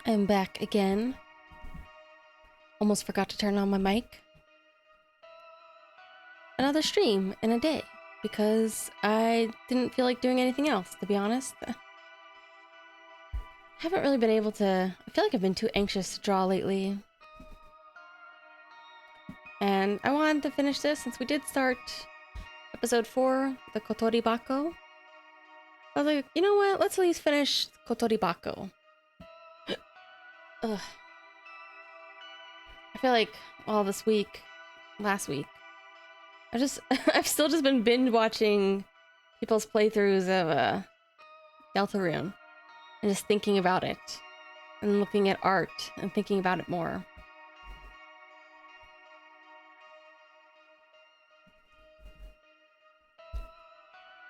I'm back again. Almost forgot to turn on my mic. Another stream in a day because I didn't feel like doing anything else, to be honest. I haven't really been able to... I feel like I've been too anxious to draw lately. And I wanted to finish this since we did start episode 4, the Kotori Bako. I was like, you know what? Let's at least finish Kotori Bako. Ugh. I feel like all this week, last week, I've still just been binge watching people's playthroughs of Deltarune and just thinking about it and looking at art and thinking about it more.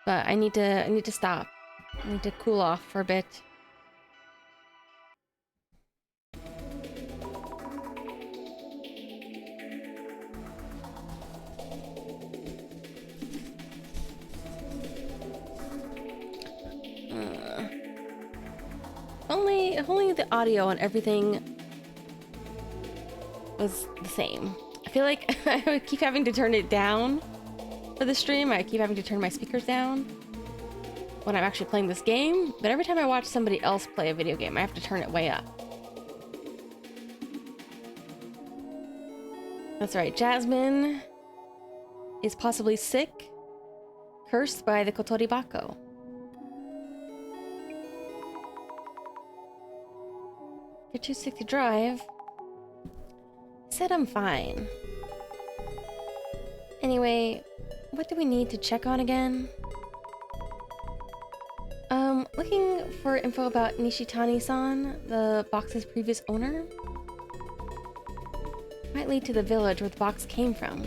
But I need to stop. I need to cool off for a bit. If only the audio and everything was the same. I feel like I keep having to turn it down for the stream. I keep having to turn my speakers down when I'm actually playing this game, but every time I watch somebody else play a video game, I have to turn it way up. That's right, Jasmine is possibly sick, cursed by the Kotori Bako. You're too sick to drive. I said I'm fine. Anyway, what do we need to check on again? Looking for info about Nishitani-san, the box's previous owner. Might lead to the village where the box came from.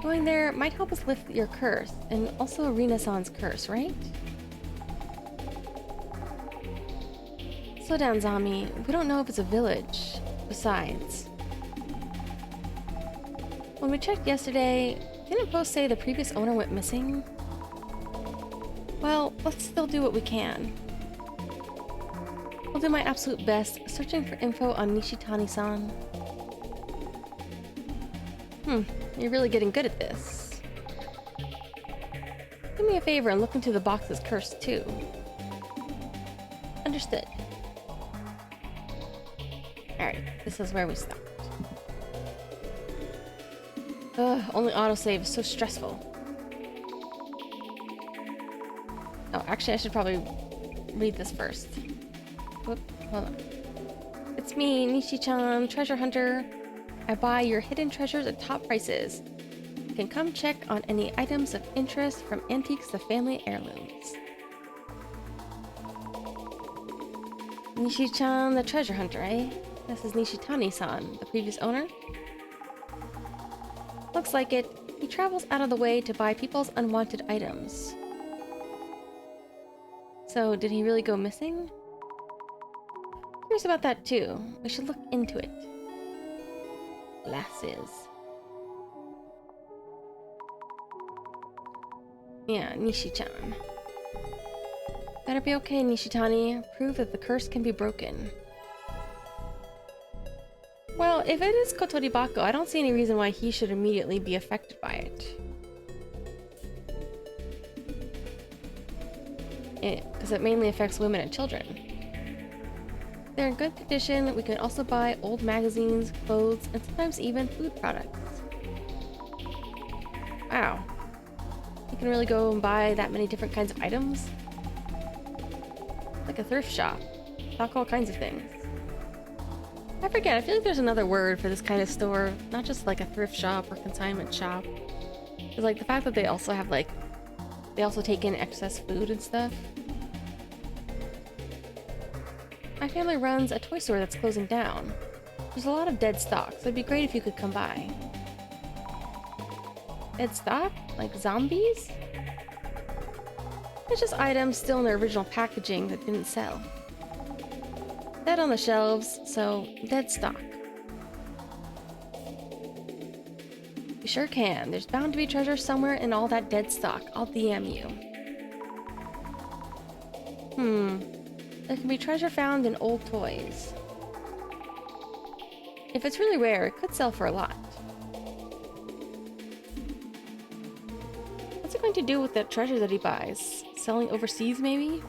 Going there might help us lift your curse, and also Rina-san's curse, right? Slow down, Zami. We don't know if it's a village. Besides, when we checked yesterday, didn't Post say the previous owner went missing? Well, let's still do what we can. I'll do my absolute best searching for info on Nishitani-san. You're really getting good at this. Do me a favor and look into the box's curse too. Understood. Alright, this is where we stopped. Ugh, only autosave is so stressful. Oh, actually I should probably read this first. Whoop, hold on. It's me, Nishi-chan, treasure hunter. I buy your hidden treasures at top prices. You can come check on any items of interest from antiques to family heirlooms. Nishi-chan, the treasure hunter, eh? This is Nishitani-san, the previous owner. Looks like it. He travels out of the way to buy people's unwanted items. So, did he really go missing? Curious about that too. We should look into it. Glasses. Yeah, Nishi-chan. Better be okay, Nishitani. Prove that the curse can be broken. Well, if it is Kotori Bako, I don't see any reason why he should immediately be affected by it. Because it mainly affects women and children. If they're in good condition, we can also buy old magazines, clothes, and sometimes even food products. Wow. You can really go and buy that many different kinds of items? Like a thrift shop. Stock all kinds of things. I forget, I feel like there's another word for this kind of store. Not just like a thrift shop or consignment shop. It's like the fact that they also have like... They also take in excess food and stuff. My family runs a toy store that's closing down. There's a lot of dead stock, so it'd be great if you could come by. Dead stock? Like zombies? It's just items still in their original packaging that didn't sell. Dead on the shelves, so dead stock. We sure can. There's bound to be treasure somewhere in all that dead stock. I'll DM you. There can be treasure found in old toys. If it's really rare, it could sell for a lot. What's it going to do with that treasure that he buys? Selling overseas, maybe?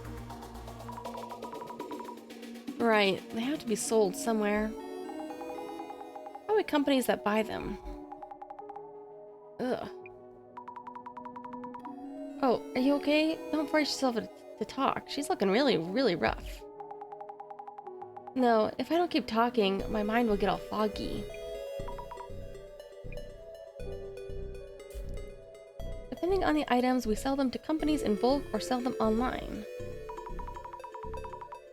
Right, they have to be sold somewhere. Probably companies that buy them. Ugh. Oh, are you okay? Don't force yourself to talk. She's looking really, really rough. No, if I don't keep talking, my mind will get all foggy. Depending on the items, we sell them to companies in bulk or sell them online.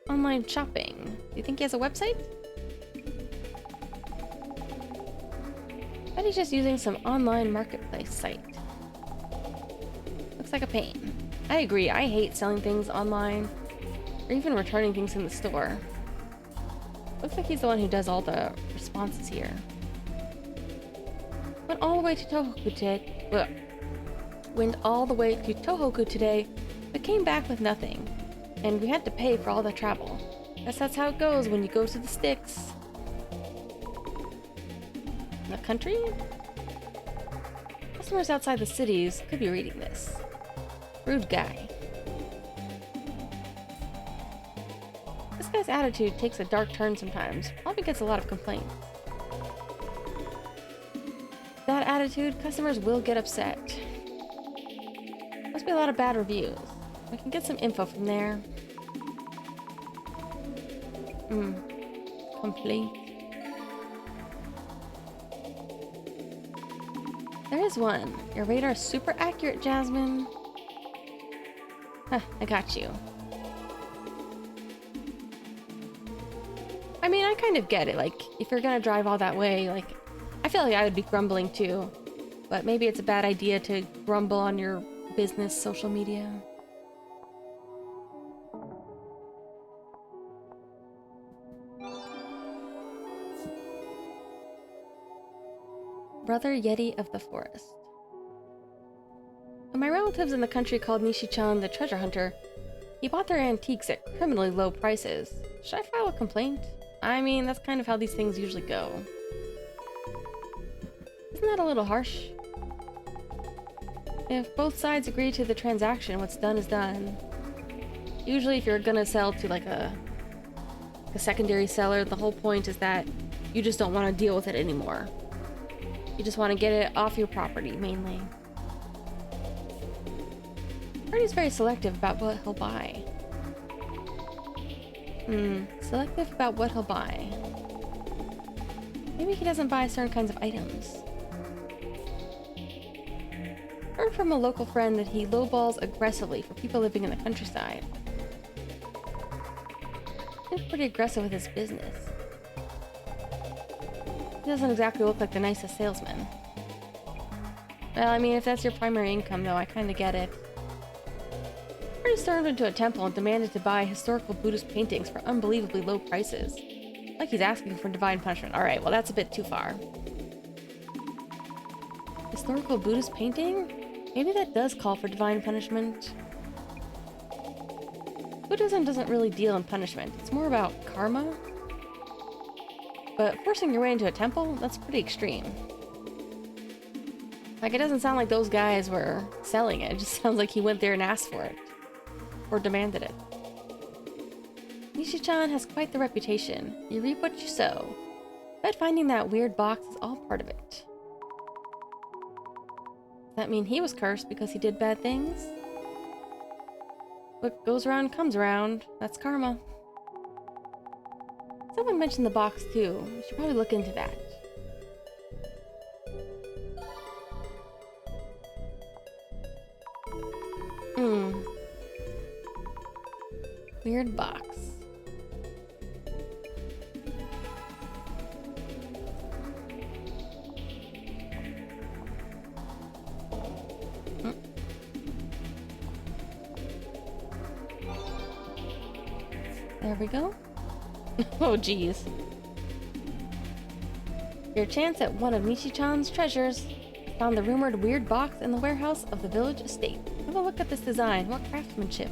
Online shopping. Do you think he has a website? I bet he's just using some online marketplace site. Looks like a pain. I agree, I hate selling things online, or even returning things in the store. Looks like he's the one who does all the responses here. Went all the way to Tohoku today, but came back with nothing. And we had to pay for all the travel. Guess that's how it goes when you go to the sticks. The country? Customers outside the cities could be reading this. Rude guy. This guy's attitude takes a dark turn sometimes. Probably gets a lot of complaints. That attitude, customers will get upset. Must be a lot of bad reviews. We can get some info from there. Complete. There is one. Your radar's super accurate, Jasmine. Huh, I got you. I mean, I kind of get it. Like, if you're gonna drive all that way, like, I feel like I would be grumbling too. But maybe it's a bad idea to grumble on your business social media. Brother Yeti of the Forest. When my relatives in the country called Nishi-chan the treasure hunter, he bought their antiques at criminally low prices. Should I file a complaint? I mean, that's kind of how these things usually go. Isn't that a little harsh? If both sides agree to the transaction, what's done is done. Usually if you're gonna sell to like a secondary seller, the whole point is that you just don't want to deal with it anymore. You just want to get it off your property, mainly. Freddy's very selective about what he'll buy. Selective about what he'll buy. Maybe he doesn't buy certain kinds of items. Heard from a local friend that he lowballs aggressively for people living in the countryside. He's pretty aggressive with his business. He doesn't exactly look like the nicest salesman. Well, I mean, if that's your primary income, though, I kind of get it. Freddy stormed into a temple and demanded to buy historical Buddhist paintings for unbelievably low prices. Like he's asking for divine punishment. Alright, well, that's a bit too far. Historical Buddhist painting? Maybe that does call for divine punishment. Buddhism doesn't really deal in punishment. It's more about karma. But forcing your way into a temple? That's pretty extreme. Like, it doesn't sound like those guys were selling it. It just sounds like he went there and asked for it. Or demanded it. Nishi-chan has quite the reputation. You reap what you sow. Bet finding that weird box is all part of it. Does that mean he was cursed because he did bad things? What goes around comes around. That's karma. Someone mentioned the box too. We should probably look into that. Weird box. There we go. Oh, geez. Your chance at one of Nishi-chan's treasures. Found the rumored weird box in the warehouse of the village estate. Have a look at this design. What craftsmanship.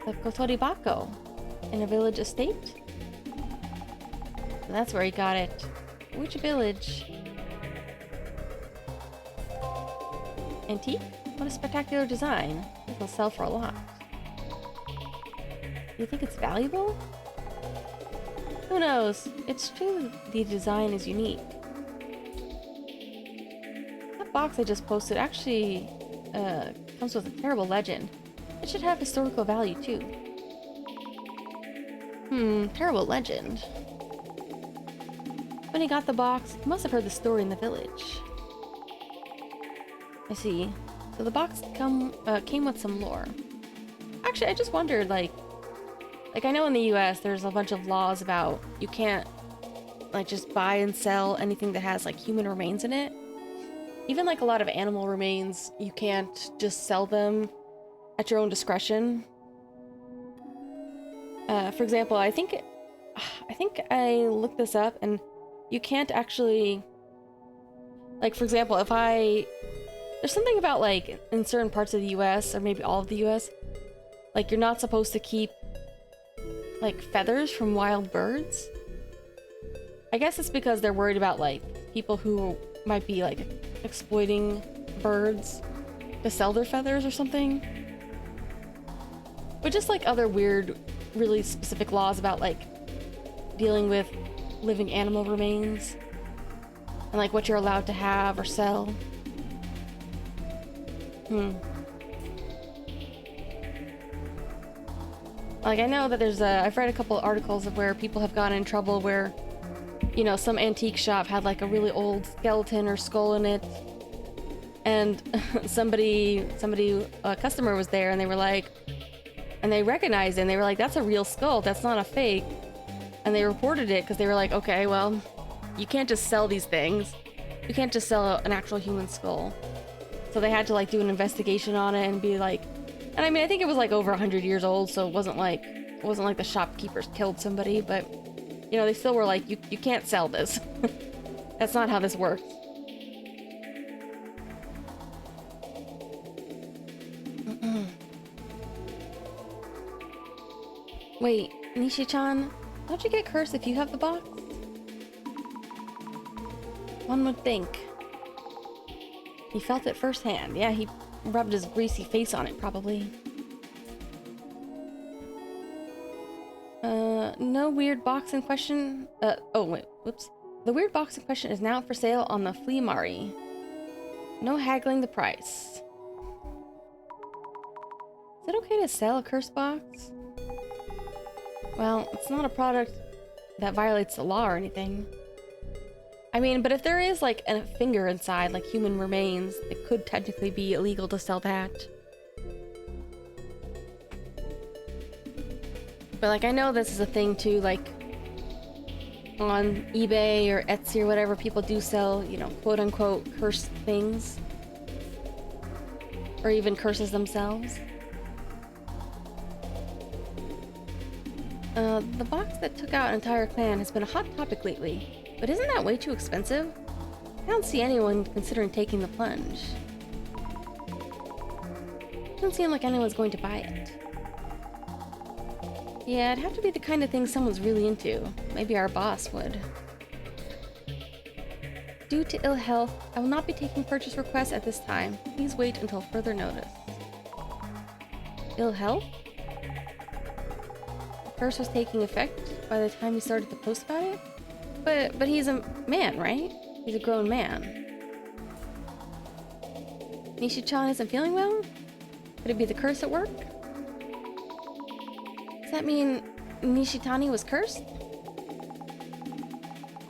the Kotoribako in a village estate. That's where he got it. Which village? Antique? What a spectacular design. It will sell for a lot. Do you think it's valuable? Who knows? It's true the design is unique. That box I just posted actually comes with a terrible legend. It should have historical value too. Terrible legend. When he got the box, he must have heard the story in the village. I see. So the box came with some lore. Actually, I just wondered, like I know in the US there's a bunch of laws about you can't like just buy and sell anything that has like human remains in it. Even like a lot of animal remains, you can't just sell them at your own discretion. For example, I think I looked this up and you can't actually, like, for example, there's something about like in certain parts of the US or maybe all of the US, like you're not supposed to keep like feathers from wild birds. I guess it's because they're worried about like people who might be like exploiting birds to sell their feathers or something. But just like other weird, really specific laws about like dealing with living animal remains and like what you're allowed to have or sell. Like I know that there's I've read a couple of articles of where people have gotten in trouble where, you know, some antique shop had like a really old skeleton or skull in it, and a customer was there and they were like, and they recognized it and they were like, that's a real skull, that's not a fake. And they reported it because they were like, okay, well, you can't just sell these things. You can't just sell an actual human skull. So they had to like do an investigation on it and be like, and I mean, I think it was like over 100 years old, so it wasn't like the shopkeepers killed somebody, but you know, they still were like, you can't sell this. That's not how this works. Wait, Nishi-chan, don't you get cursed if you have the box? One would think. He felt it firsthand. Yeah, he rubbed his greasy face on it, probably. No weird box in question. Oh wait, whoops. The weird box in question is now for sale on the flea mari. No haggling the price. Is it okay to sell a cursed box? Well, it's not a product that violates the law or anything. I mean, but if there is like a finger inside, like human remains, it could technically be illegal to sell that. But like, I know this is a thing too, like on eBay or Etsy or whatever, people do sell, you know, quote unquote cursed things. Or even curses themselves. The box that took out an entire clan has been a hot topic lately, but isn't that way too expensive? I don't see anyone considering taking the plunge. Doesn't seem like anyone's going to buy it. Yeah, it'd have to be the kind of thing someone's really into. Maybe our boss would. Due to ill health, I will not be taking purchase requests at this time. Please wait until further notice. Ill health? The curse was taking effect by the time you started to post about it? But he's a man, right? He's a grown man. Nishi-chan isn't feeling well? Could it be the curse at work? Does that mean Nishitani was cursed?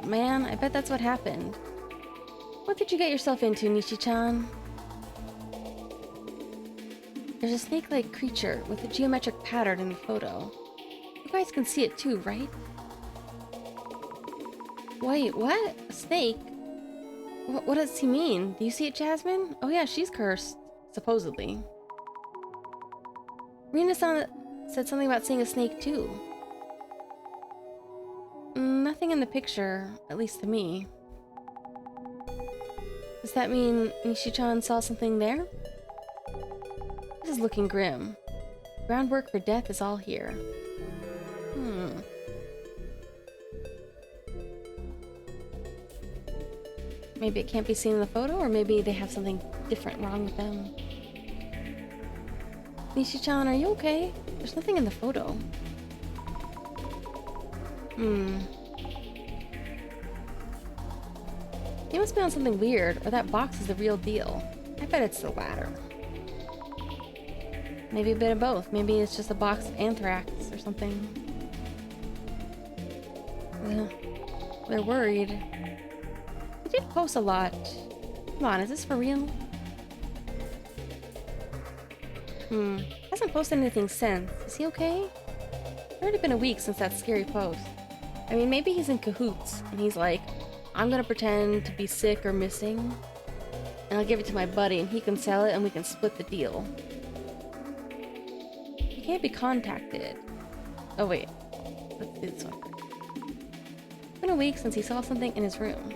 Man, I bet that's what happened. What did you get yourself into, Nishi-chan? There's a snake-like creature with a geometric pattern in the photo. You guys can see it too, right? Wait, what? A snake? What does he mean? Do you see it, Jasmine? Oh yeah, she's cursed. Supposedly. Rina-san said something about seeing a snake too. Nothing in the picture, at least to me. Does that mean Nishi-chan saw something there? This is looking grim. Groundwork for death is all here. Maybe it can't be seen in the photo, or maybe they have something different wrong with them. Nishi-chan, are you okay? There's nothing in the photo. He must be on something weird, or that box is the real deal. I bet it's the latter. Maybe a bit of both. Maybe it's just a box of anthrax or something. They're worried. He did post a lot. Come on, is this for real? Hasn't posted anything since. Is he okay? It's already been a week since that scary post. I mean, maybe he's in cahoots, and he's like, I'm gonna pretend to be sick or missing, and I'll give it to my buddy, and he can sell it, and we can split the deal. He can't be contacted. Oh wait, let's do this one. It's been a week since he saw something in his room.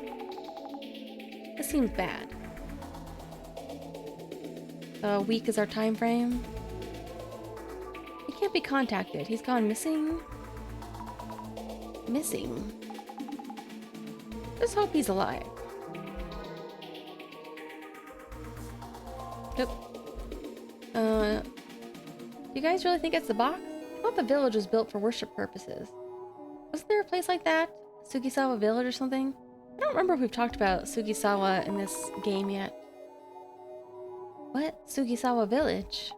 This seems bad. A week is our time frame. He can't be contacted. He's gone missing. Missing? Just hope he's alive. Yep. You guys really think it's the box? I thought the village was built for worship purposes. Wasn't there a place like that? Sugisawa Village or something? I don't remember if we've talked about Sugisawa in this game yet. What? Sugisawa Village?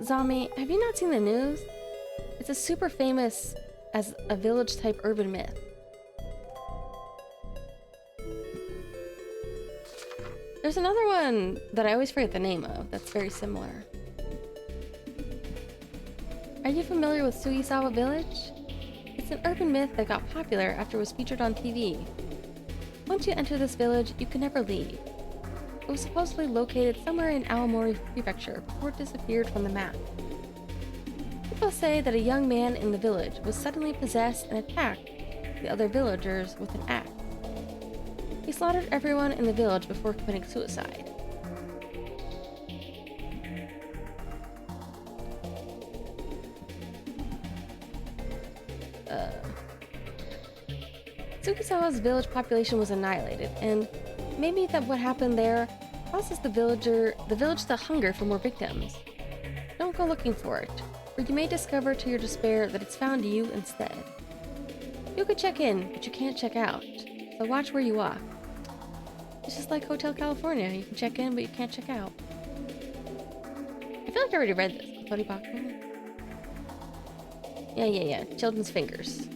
Zami, have you not seen the news? It's a super famous as a village-type urban myth. There's another one that I always forget the name of that's very similar. Are you familiar with Sugisawa Village? It's an urban myth that got popular after it was featured on TV. Once you enter this village, you can never leave. It was supposedly located somewhere in Aomori Prefecture before it disappeared from the map. People say that a young man in the village was suddenly possessed and attacked the other villagers with an axe. He slaughtered everyone in the village before committing suicide. Sugisawa's village population was annihilated, and maybe that what happened there causes the village to hunger for more victims. Don't go looking for it, or you may discover to your despair that it's found you instead. You could check in, but you can't check out, so watch where you walk. It's just like Hotel California. You can check in, but you can't check out. I feel like I already read this. Toribaku? Yeah. Children's fingers.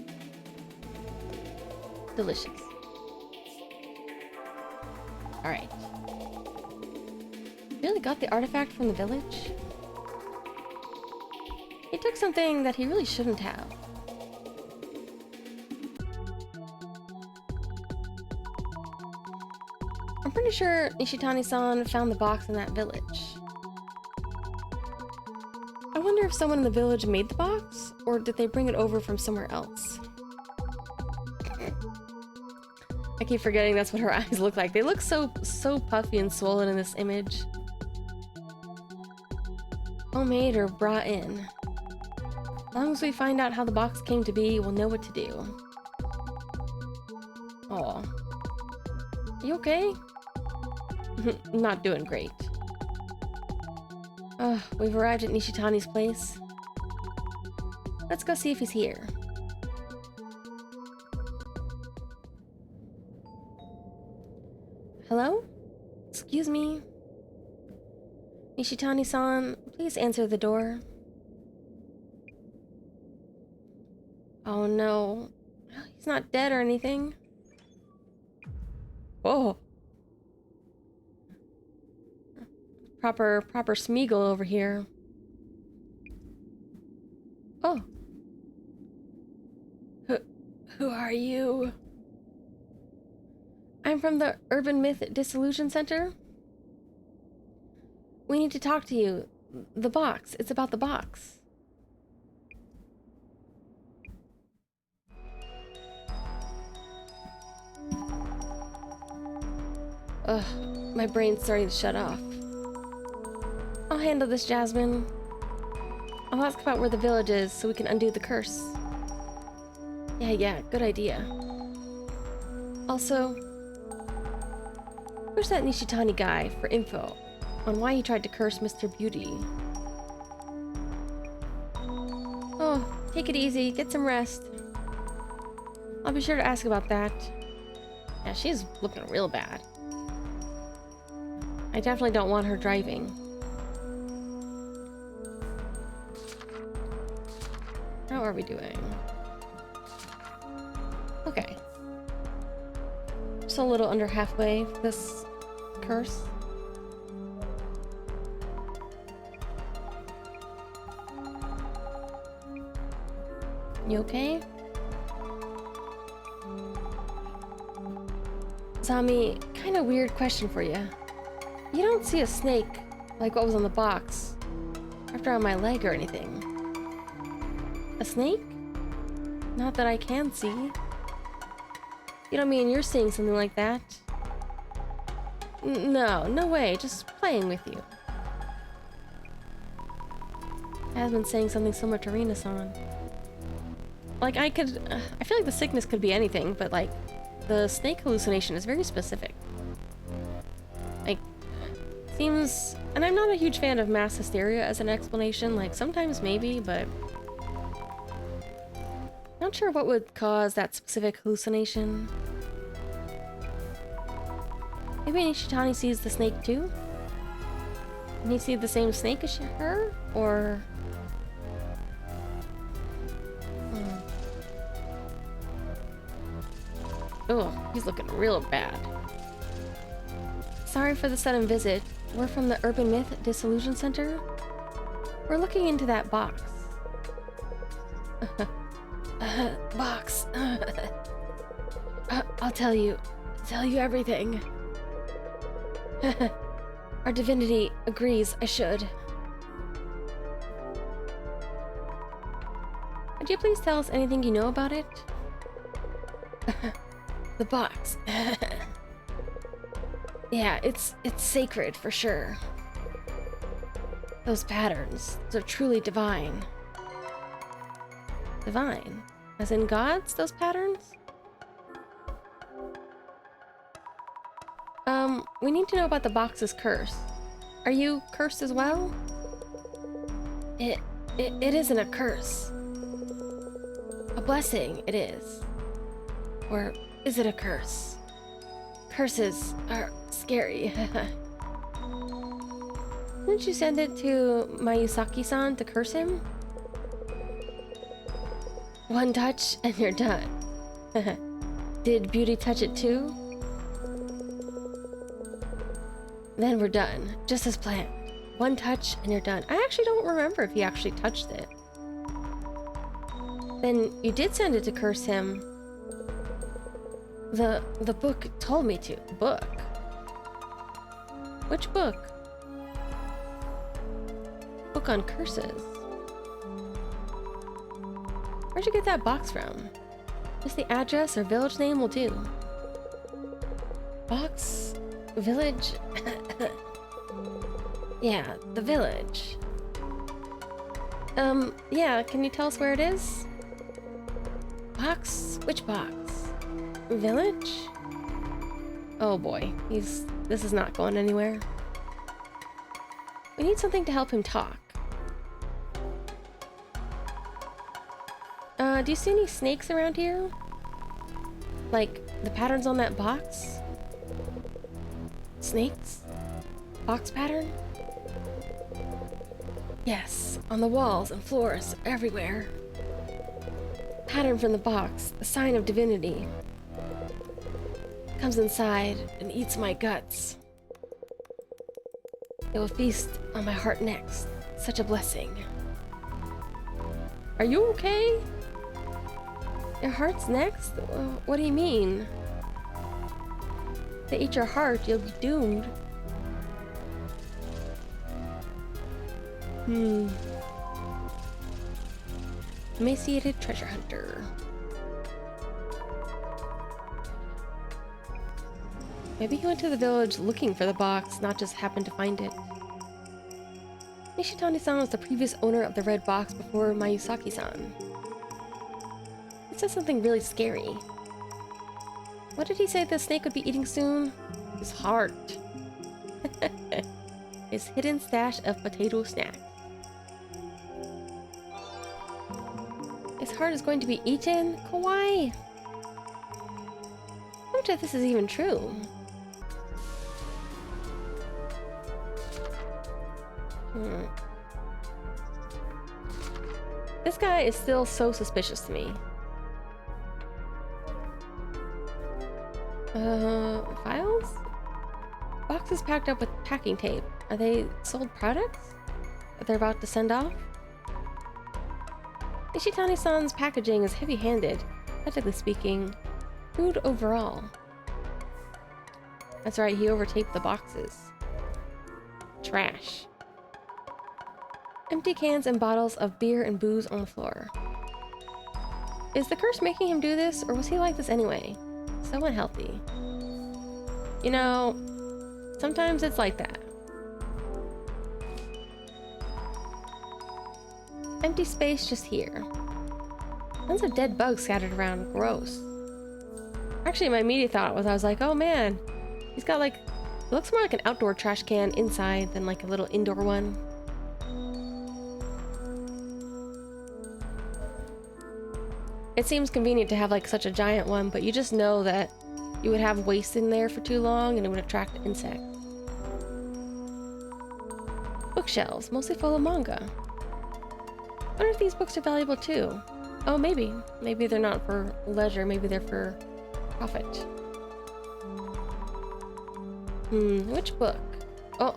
Delicious. Alright. Really got the artifact from the village? He took something that he really shouldn't have. I'm pretty sure Nishitani-san found the box in that village. I wonder if someone in the village made the box, or did they bring it over from somewhere else? I keep forgetting that's what her eyes look like. They look so puffy and swollen in this image. Homemade or brought in. As long as we find out how the box came to be, we'll know what to do. Aw. You okay? Not doing great. We've arrived at Nishitani's place. Let's go see if he's here. Hello? Excuse me? Nishitani-san, please answer the door. Oh no. He's not dead or anything. Whoa. Proper Smeagol over here. Oh. Who are you? I'm from the Urban Myth Dissolution Center. We need to talk to you. The box. It's about the box. Ugh, my brain's starting to shut off. I'll handle this, Jasmine. I'll ask about where the village is so we can undo the curse. Yeah, good idea. Also, where's that Nishitani guy for info on why he tried to curse Mr. Beauty? Oh, take it easy, get some rest. I'll be sure to ask about that. Yeah, she's looking real bad. I definitely don't want her driving. How are we doing? Okay. Just a little under halfway for this curse. You okay? Zami, kind of weird question for you. You don't see a snake like what was on the box after on my leg or anything. A snake? Not that I can see. You don't mean you're seeing something like that? No way, just playing with you. I have been saying something similar to Rina-san. Like, I feel like the sickness could be anything, but like, the snake hallucination is very specific. Like, seems... And I'm not a huge fan of mass hysteria as an explanation, like, sometimes maybe, but... Not sure what would cause that specific hallucination. Maybe Nishitani sees the snake too? Can he see the same snake as her? Or... Oh, he's looking real bad. Sorry for the sudden visit. We're from the Urban Myth Dissolution Center. We're looking into that box. Box. I'll tell you everything. Our divinity agrees I should. Could you please tell us anything you know about it? The box. Yeah, it's sacred for sure. Those patterns, they're truly divine. Divine? As in gods, those patterns? We need to know about the box's curse. Are you cursed as well? It isn't a curse. A blessing, it is. Or is it a curse? Curses are scary. Didn't you send it to Mayusaki-san to curse him? One touch and you're done. Did Beauty touch it too? Then we're done, just as planned. One touch and you're done. I actually don't remember if he actually touched it. Then you did send it to curse him. The book told me to. Book? Which book? Book on curses. Where'd you get that box from? Just the address or village name will do. Box? Village? Yeah, the village. Yeah, can you tell us where it is? Box? Which box? Village? Oh boy, this is not going anywhere. We need something to help him talk. Do you see any snakes around here? Like, the patterns on that box? Snakes? Box pattern? Yes, on the walls and floors, everywhere. Pattern from the box, the sign of divinity. Comes inside and eats my guts. It will feast on my heart next. Such a blessing. Are you okay? Your heart's next? What do you mean? If they eat your heart, you'll be doomed. Emaciated treasure hunter. Maybe he went to the village looking for the box, not just happened to find it. Nishitani-san was the previous owner of the red box before Mayusaki-san. It says something really scary. What did he say the snake would be eating soon? His heart. His hidden stash of potato snacks. His heart is going to be eaten? Kawaii! How much of this is even true? This guy is still so suspicious to me. Files? Boxes packed up with packing tape. Are they sold products that they're about to send off? Ishitani-san's packaging is heavy-handed, technically speaking. Food overall. That's right, he overtaped the boxes. Trash. Empty cans and bottles of beer and booze on the floor. Is the curse making him do this, or was he like this anyway? So unhealthy. You know, sometimes it's like that. Empty space just here. Tons of dead bugs scattered around. Gross. Actually, my immediate thought was, I was like, oh man, he's got like, it looks more like an outdoor trash can inside than like a little indoor one. It seems convenient to have like such a giant one, but you just know that you would have waste in there for too long and it would attract insects. Bookshelves, mostly full of manga. I wonder if these books are valuable too. Oh, maybe. Maybe they're not for leisure, maybe they're for profit. Which book? Oh.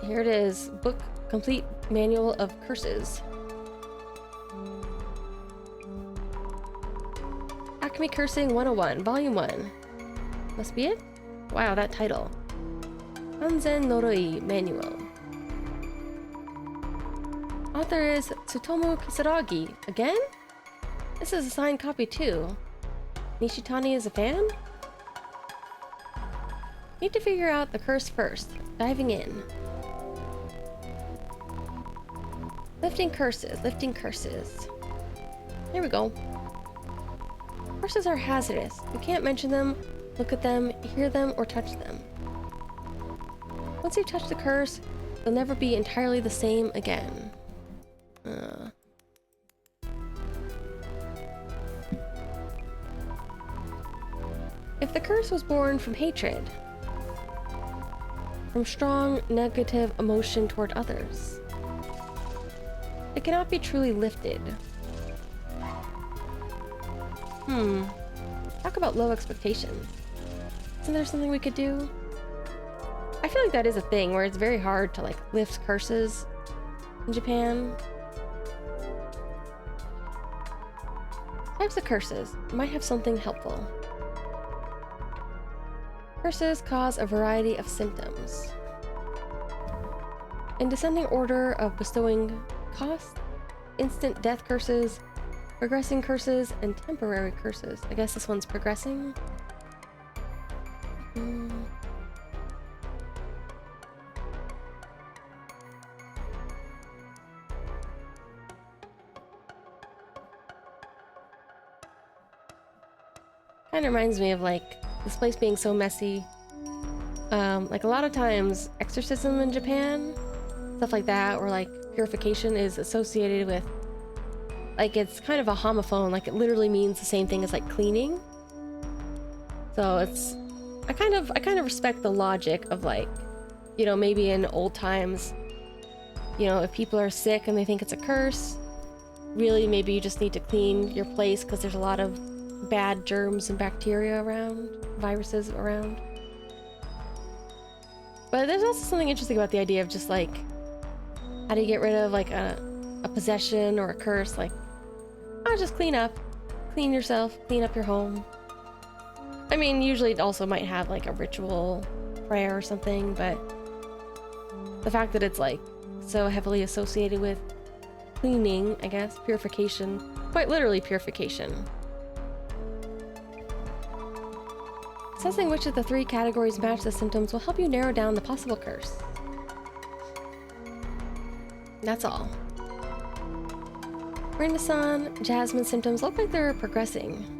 Here it is. Book Complete Manual of Curses. Alchemy Cursing 101, Volume 1. Must be it? Wow, that title. Hanzen Noroi Manual. Author is Tsutomu Kisaragi. Again? This is a signed copy too. Nishitani is a fan? Need to figure out the curse first. Diving in. Lifting curses, lifting curses. Here we go. Curses are hazardous. You can't mention them, look at them, hear them, or touch them. Once you touch the curse, you'll never be entirely the same again. If the curse was born from hatred, from strong negative emotion toward others, it cannot be truly lifted. Talk about low expectations. Isn't there something we could do? I feel like that is a thing where it's very hard to like lift curses in Japan. Types of curses might have something helpful. Curses cause a variety of symptoms. In descending order of bestowing cost, instant death curses, progressing curses, and temporary curses. I guess this one's progressing. Kind of reminds me of like this place being so messy. Like a lot of times exorcism in Japan, stuff like that, or like purification is associated with, like, it's kind of a homophone, like it literally means the same thing as like cleaning. So it's, I kind of respect the logic of like, you know, maybe in old times, you know, if people are sick and they think it's a curse, really maybe you just need to clean your place because there's a lot of bad germs and bacteria around, viruses around. But there's also something interesting about the idea of just like, how do you get rid of like a possession or a curse? Like, oh, just clean up, clean yourself, clean up your home. I mean, usually it also might have like a ritual prayer or something, but the fact that it's like so heavily associated with cleaning, I guess, purification, quite literally purification. Assessing which of the three categories match the symptoms will help you narrow down the possible curse. That's all. Renaissance, Jasmine's symptoms look like they're progressing.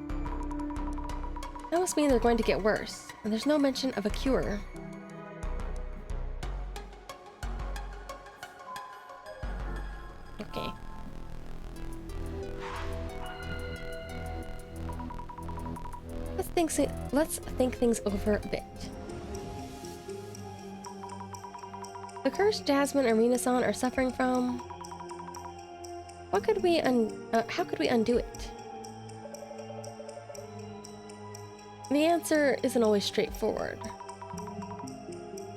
That must mean they're going to get worse, and there's no mention of a cure. Okay. Let's think things over a bit. The curse Jasmine and Renaissance are suffering from. How could we undo it? The answer isn't always straightforward.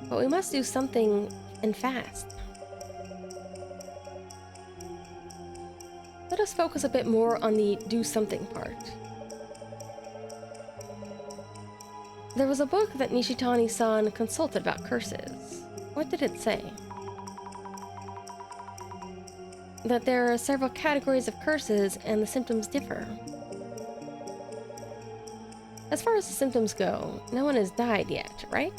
But we must do something, and fast. Let us focus a bit more on the do something part. There was a book that Nishitani-san consulted about curses. What did it say? That there are several categories of curses and the symptoms differ. As far as the symptoms go, no one has died yet, right?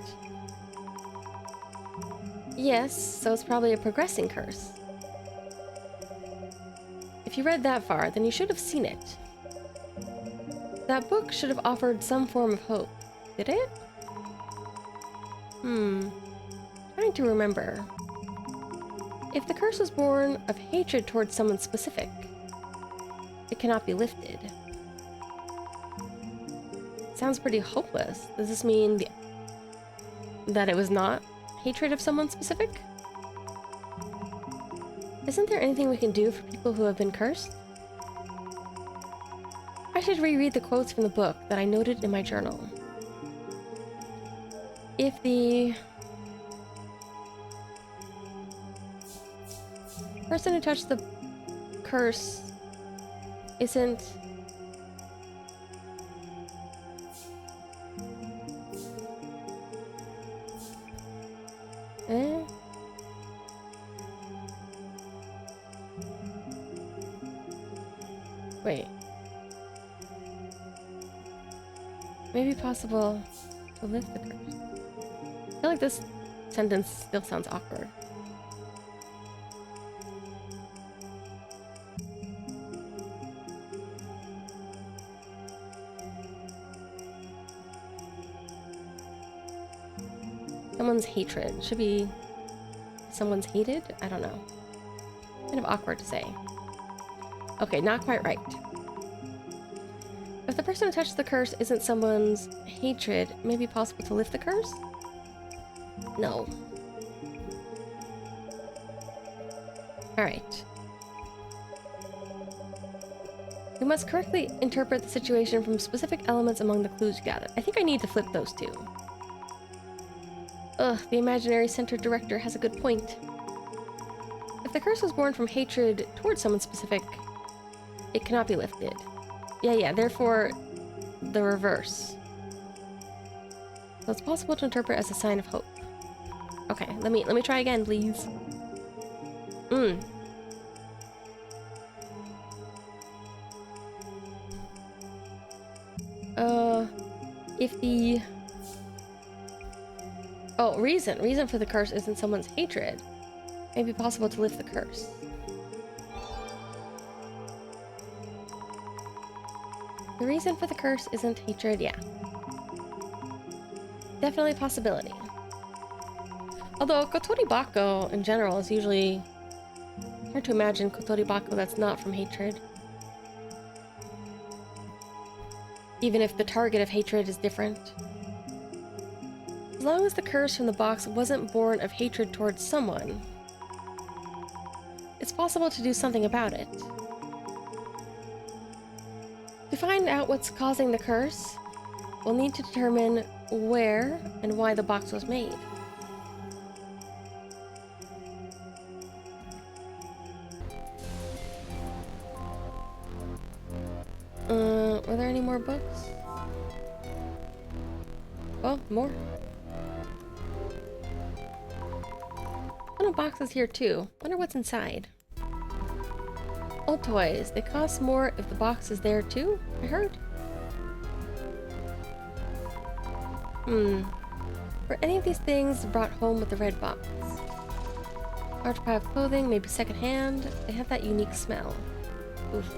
Yes, so it's probably a progressing curse. If you read that far, then you should have seen it. That book should have offered some form of hope. Did it? Trying to remember. If the curse was born of hatred towards someone specific, it cannot be lifted. Sounds pretty hopeless. Does this mean that it was not hatred of someone specific? Isn't there anything we can do for people who have been cursed? I should reread the quotes from the book that I noted in my journal. If the person who touched the curse isn't wait. Maybe possible to lift the curse. I feel like this sentence still sounds awkward. Someone's hatred. Should be someone's hated? I don't know. Kind of awkward to say. Okay, not quite right. If the person who touched the curse isn't someone's hatred, may it be possible to lift the curse? No. Alright. We must correctly interpret the situation from specific elements among the clues gathered. I think I need to flip those two. Ugh, the imaginary center director has a good point. If the curse was born from hatred towards someone specific, it cannot be lifted. Yeah, therefore, the reverse. So it's possible to interpret as a sign of hope. Okay, let me try again, please. If the reason for the curse isn't someone's hatred, it may be possible to lift the curse. The reason for the curse isn't hatred, yeah. Definitely a possibility. Although Kotori Bako in general is usually hard to imagine Kotori Bako that's not from hatred. Even if the target of hatred is different. As long as the curse from the box wasn't born of hatred towards someone, it's possible to do something about it. To find out what's causing the curse, we'll need to determine where and why the box was made. Were there any more books? Oh, more. Ton of boxes here too. Wonder what's inside. Old toys. They cost more if the box is there too, I heard. Were any of these things brought home with the red box? Large pile of clothing, maybe secondhand. They have that unique smell. Oof.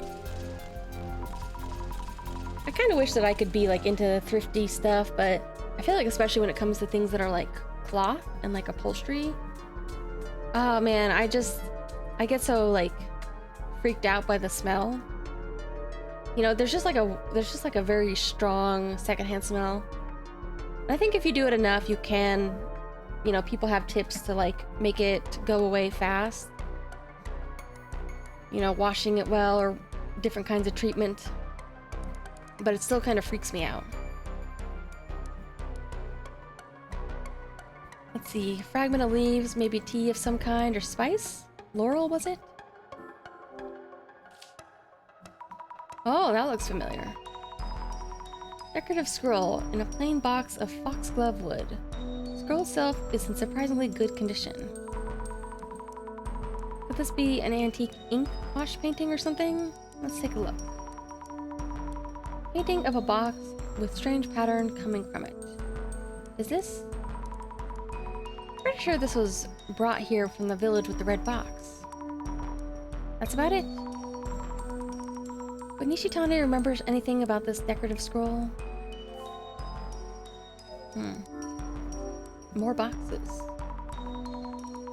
I kind of wish that I could be like into thrifty stuff, but I feel like especially when it comes to things that are like cloth and like upholstery. Oh man, I get so like freaked out by the smell. You know, there's just like a very strong secondhand smell. I think if you do it enough, you can, you know, people have tips to like make it go away fast. You know, washing it well or different kinds of treatment. But it still kind of freaks me out. Let's see, fragment of leaves, maybe tea of some kind or spice? Laurel, was it? Oh, that looks familiar. Decorative scroll in a plain box of foxglove wood. Scroll itself is in surprisingly good condition. Could this be an antique ink wash painting or something? Let's take a look. Painting of a box with strange pattern coming from it. Is this? Pretty sure this was brought here from the village with the red box. That's about it. But Nishitani remembers anything about this decorative scroll? More boxes.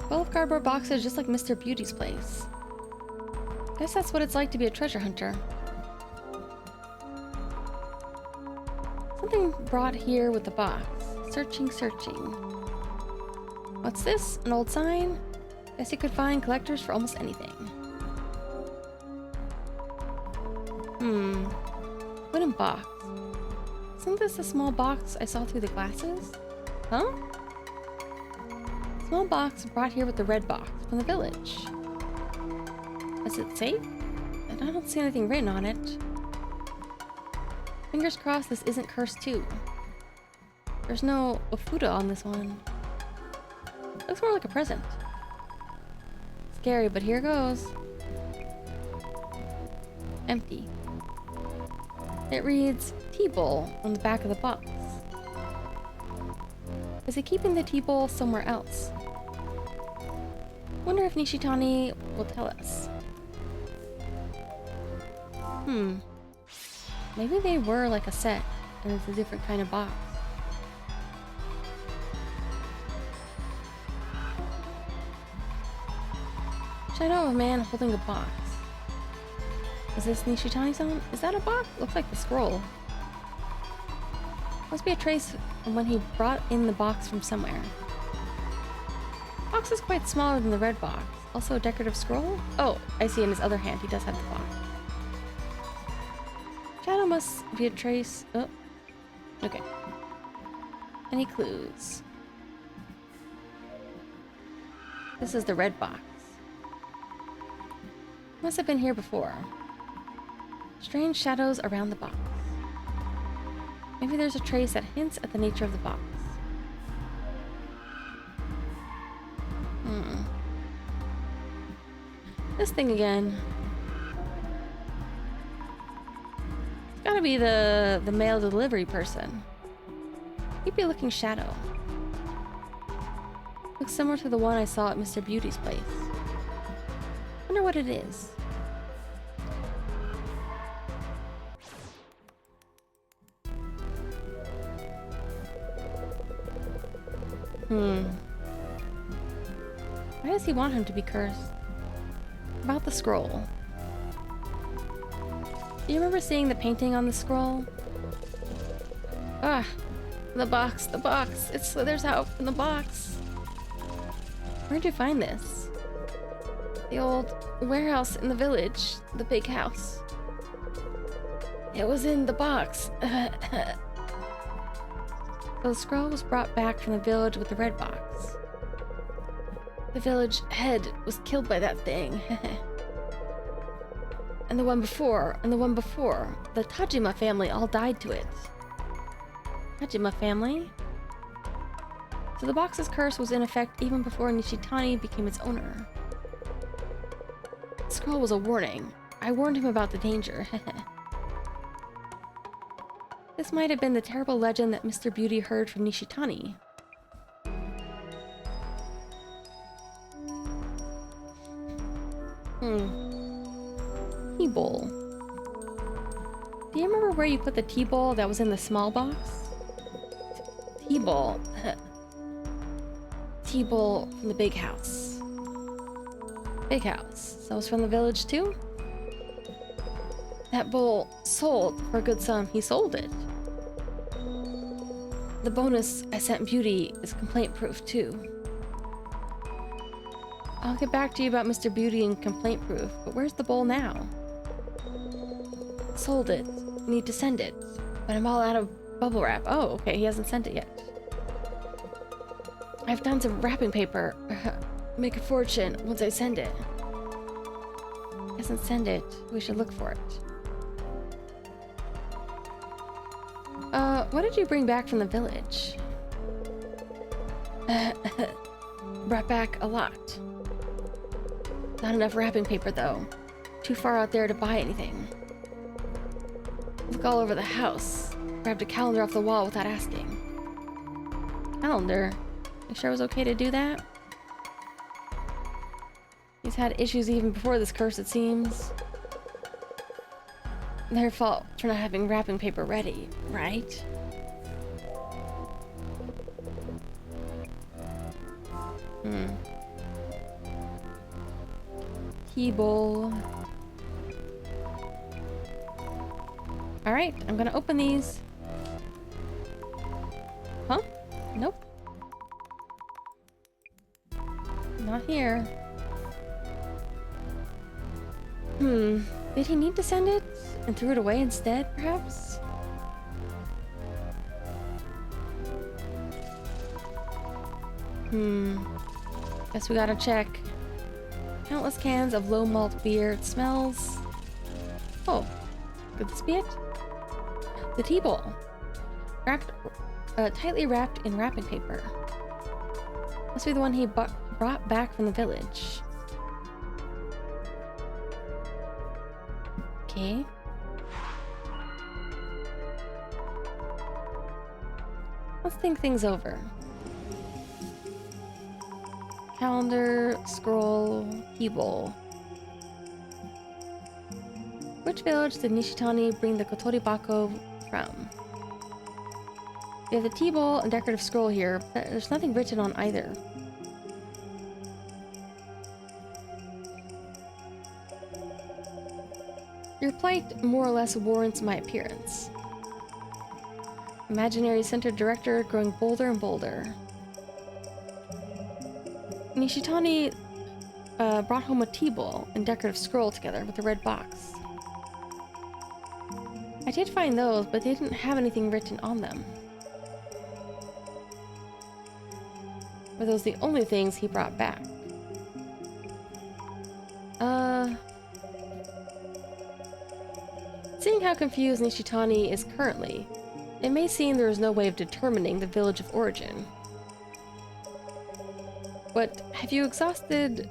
12 cardboard boxes just like Mr. Beauty's place. Guess that's what it's like to be a treasure hunter. Something brought here with the box. Searching, searching. What's this? An old sign? Guess you could find collectors for almost anything. Wooden box. Isn't this a small box I saw through the glasses? Huh? Small box brought here with the red box from the village. Is it safe? I don't see anything written on it. Fingers crossed this isn't cursed too. There's no Ofuda on this one. Looks more like a present. Scary, but here goes. Empty. It reads tea bowl on the back of the box. Is it keeping the tea bowl somewhere else? Wonder if Nishitani will tell us. Maybe they were like a set, and it's a different kind of box. Shadow of a man holding a box. Is this Nishitani's own? Is that a box? Looks like the scroll. Must be a trace of when he brought in the box from somewhere. Box is quite smaller than the red box. Also a decorative scroll? Oh, I see in his other hand he does have the box. Shadow must be a trace. Oh, okay. Any clues? This is the red box. Must have been here before. Strange shadows around the box. Maybe there's a trace that hints at the nature of the box. This thing again. It's gotta be the mail delivery person. Creepy looking shadow. Looks similar to the one I saw at Mr. Beauty's place. Wonder what it is. Why does he want him to be cursed? About the scroll. Do you remember seeing the painting on the scroll? Ah, the box, the box. It slithers out from the box. Where'd you find this? The old warehouse in the village. The big house. It was in the box. The scroll was brought back from the village with the red box. The village head was killed by that thing. And the one before, and the one before. The Tajima family all died to it. Tajima family? So the box's curse was in effect even before Nishitani became its owner. The scroll was a warning. I warned him about the danger. This might have been the terrible legend that Mr. Beauty heard from Nishitani. where you put the tea bowl that was in the small box? Tea bowl. Tea bowl from the big house. Big house. That was from the village too? That bowl sold for a good sum. He sold it. The bonus I sent Beauty is complaint proof too. I'll get back to you about Mr. Beauty and complaint proof, but where's the bowl now? Sold it. Need to send it. But I'm all out of bubble wrap. Oh, okay, he hasn't sent it yet. I've done some wrapping paper. Make a fortune once I send it. Hasn't sent it. We should look for it. What did you bring back from the village? Brought back a lot. Not enough wrapping paper, though. Too far out there to buy anything. Look all over the house. Grabbed a calendar off the wall without asking. Calendar? You sure it was okay to do that? He's had issues even before this curse, it seems. Their fault for not having wrapping paper ready, right? Tea bowl. Alright, I'm gonna open these. Huh? Nope. Not here. Did he need to send it? And threw it away instead, perhaps? Guess we gotta check. Countless cans of low malt beer. It smells... Oh, could this be it? The tea bowl. Wrapped, tightly wrapped in wrapping paper. Must be the one he brought back from the village. Okay. Let's think things over. Calendar, scroll, tea bowl. Which village did Nishitani bring the Kotori Bako from? We have the tea bowl and decorative scroll here, but there's nothing written on either. Your plight more or less warrants my appearance. Imaginary center director growing bolder and bolder. Nishitani brought home a tea bowl and decorative scroll together with a red box. I did find those, but they didn't have anything written on them. Were those the only things he brought back? Seeing how confused Nishitani is currently, it may seem there is no way of determining the village of origin. But have you exhaustively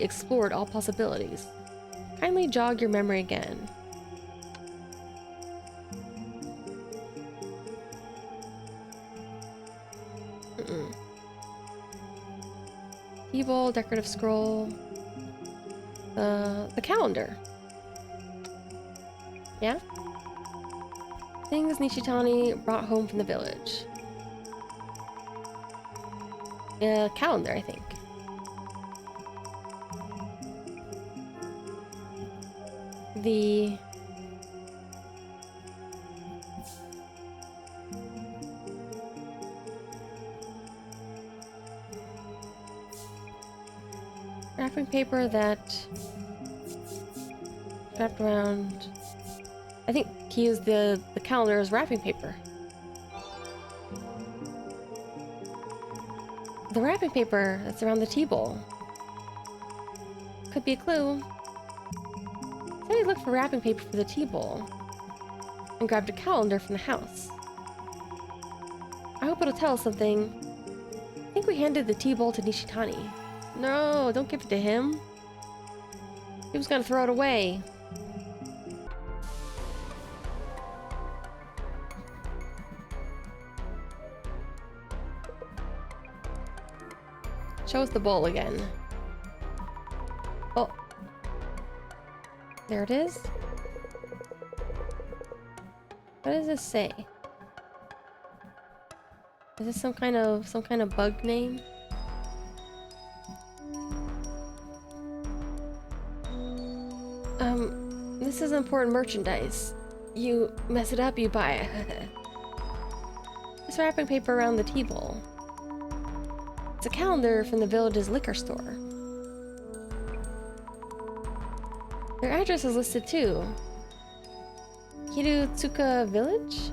explored all possibilities? Kindly jog your memory again. Tea bowl, decorative scroll, the calendar. Yeah? Things Nishitani brought home from the village. Calendar, I think. The... wrapping paper that wrapped around... I think he used the calendar as wrapping paper. The wrapping paper that's around the tea bowl. Could be a clue. Said he looked for wrapping paper for the tea bowl and grabbed a calendar from the house. I hope it'll tell us something. I think we handed the tea bowl to Nishitani. No, don't give it to him. He was gonna throw it away. Show us the bowl again. Oh. There it is. What does this say? Is this some kind of bug name? This is important merchandise. You mess it up, you buy it. There's wrapping paper around the table. It's a calendar from the village's liquor store. Their address is listed too. Hirutsuka Village?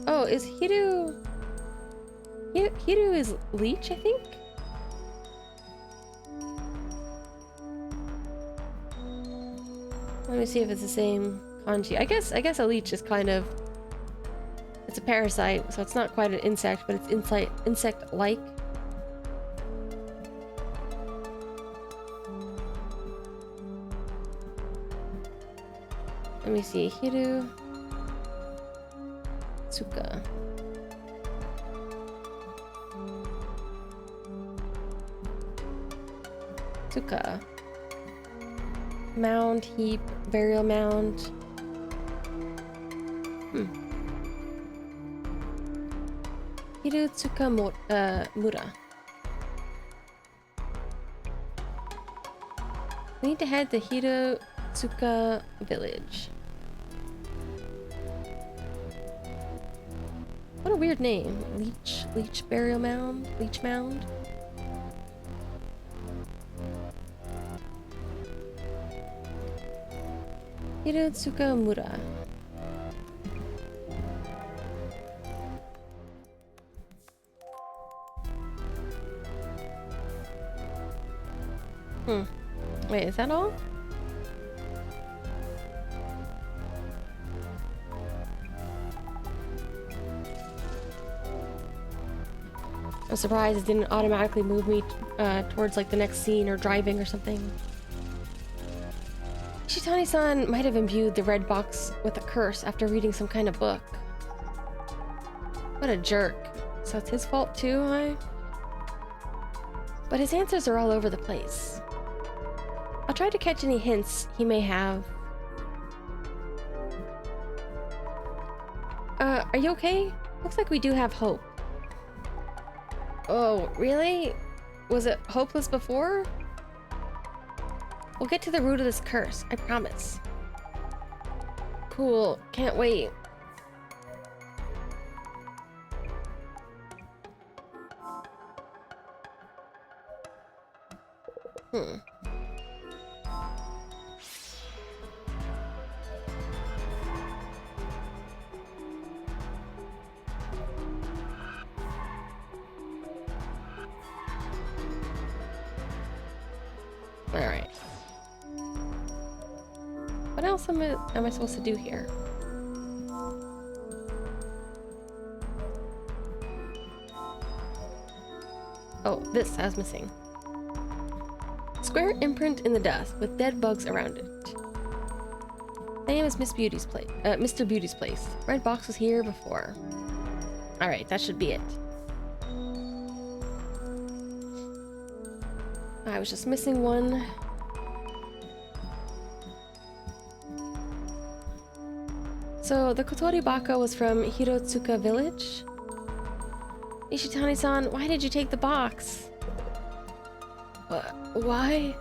Oh, is Hiru... Hiru is leech, I think? Let me see if it's the same kanji. I guess a leech is kind of... It's a parasite, so it's not quite an insect, but it's insect-like. Let me see. Hiru... Tsuka. Tsuka. Mound, heap, burial mound. Hirutsuka Mura. We need to head to Hirutsuka Village. What a weird name. Leech burial mound? Leech mound? Hirutsuka Mura. Wait, is that all? I'm surprised it didn't automatically move me towards like the next scene or driving or something. Ishitani-san might have imbued the red box with a curse after reading some kind of book. What a jerk. So it's his fault too, huh? But his answers are all over the place. I'll try to catch any hints he may have. Are you okay? Looks like we do have hope. Oh, really? Was it hopeless before? We'll get to the root of this curse, I promise. Cool, can't wait. Alright. What else am I supposed to do here? Oh, this I was missing. Square imprint in the dust with dead bugs around it. Same as Mr. Beauty's place. Red box was here before. Alright, that should be it. I was just missing one. So, the Kotori Baka was from Hirotsuka Village? Ishitani-san, why did you take the box? Why?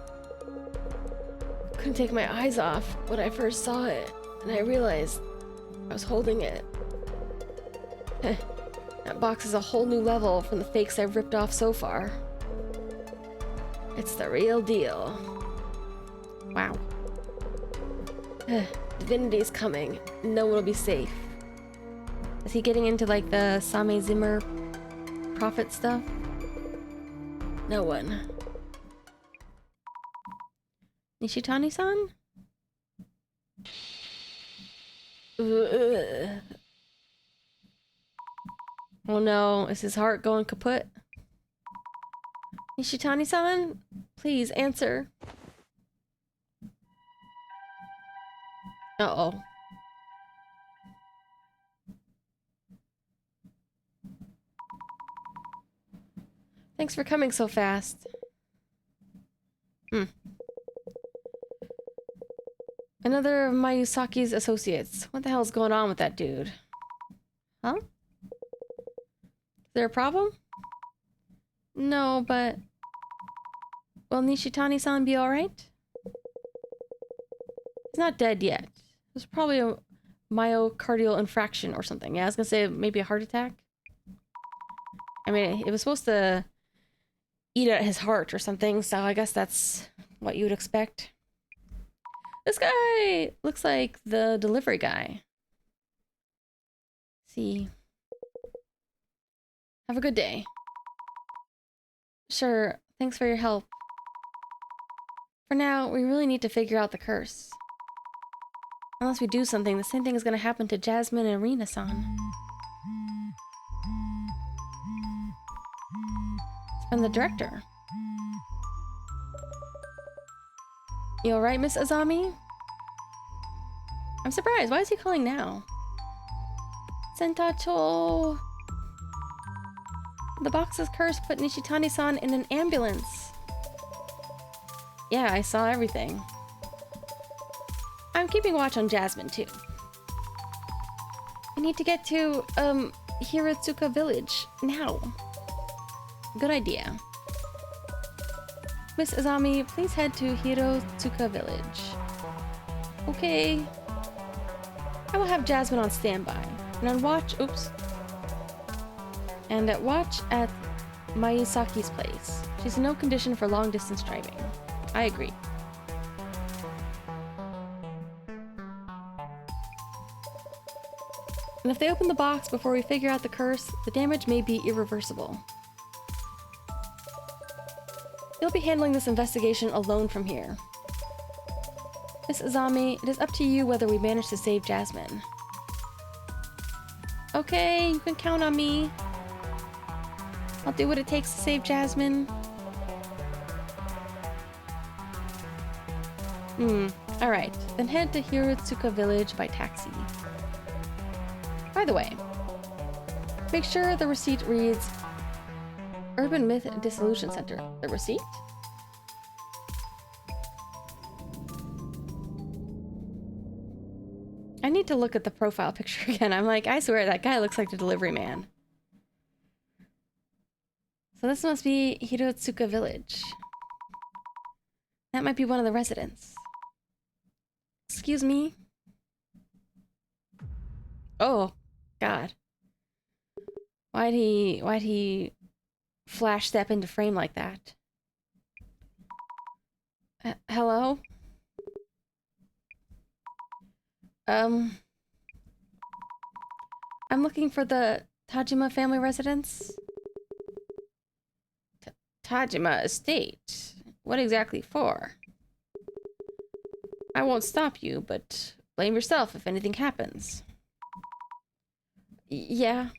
Couldn't take my eyes off when I first saw it, and I realized I was holding it. That box is a whole new level from the fakes I've ripped off so far. It's the real deal. Wow. Divinity's coming. No one will be safe. Is he getting into like the Same Zimmer prophet stuff? No one. Nishitani-san? Oh no, is his heart going kaput? Nishitani-san? Please answer. Uh-oh. Thanks for coming so fast. Another of Mayusaki's associates. What the hell's going on with that dude? Huh? Is there a problem? No, but... Will Nishitani-san be alright? He's not dead yet. It was probably a myocardial infraction or something. Yeah, I was gonna say maybe a heart attack. I mean, it was supposed to eat at his heart or something, so I guess that's what you would expect. This guy looks like the delivery guy. See. Have a good day. Sure, thanks for your help. For now, we really need to figure out the curse. Unless we do something, the same thing is gonna happen to Jasmine and Rina-san. It's from the director. You alright, Miss Azami? I'm surprised. Why is he calling now? Sentacho! The box's curse put Nishitani-san in an ambulance. Yeah, I saw everything. I'm keeping watch on Jasmine, too. I need to get to, Hiratsuka Village. Now. Good idea. Miss Azami, please head to Hiratsuka Village. Okay. I will have Jasmine on standby. And on watch, oops. And at watch at Mayusaki's place. She's in no condition for long-distance driving. I agree. And if they open the box before we figure out the curse, the damage may be irreversible. You'll be handling this investigation alone from here. Miss Azami, it is up to you whether we manage to save Jasmine. Okay, you can count on me. I'll do what it takes to save Jasmine. Alright. Then head to Hiratsuka Village by taxi. By the way, make sure the receipt reads Urban Myth Dissolution Center. The receipt? I need to look at the profile picture again. I'm like, I swear that guy looks like the delivery man. So this must be Hiratsuka Village. That might be one of the residents. Excuse me? Oh, God. Why'd he flash step into frame like that? Hello? I'm looking for the Tajima family residence. Tajima estate? What exactly for? I won't stop you, but blame yourself if anything happens. Yeah.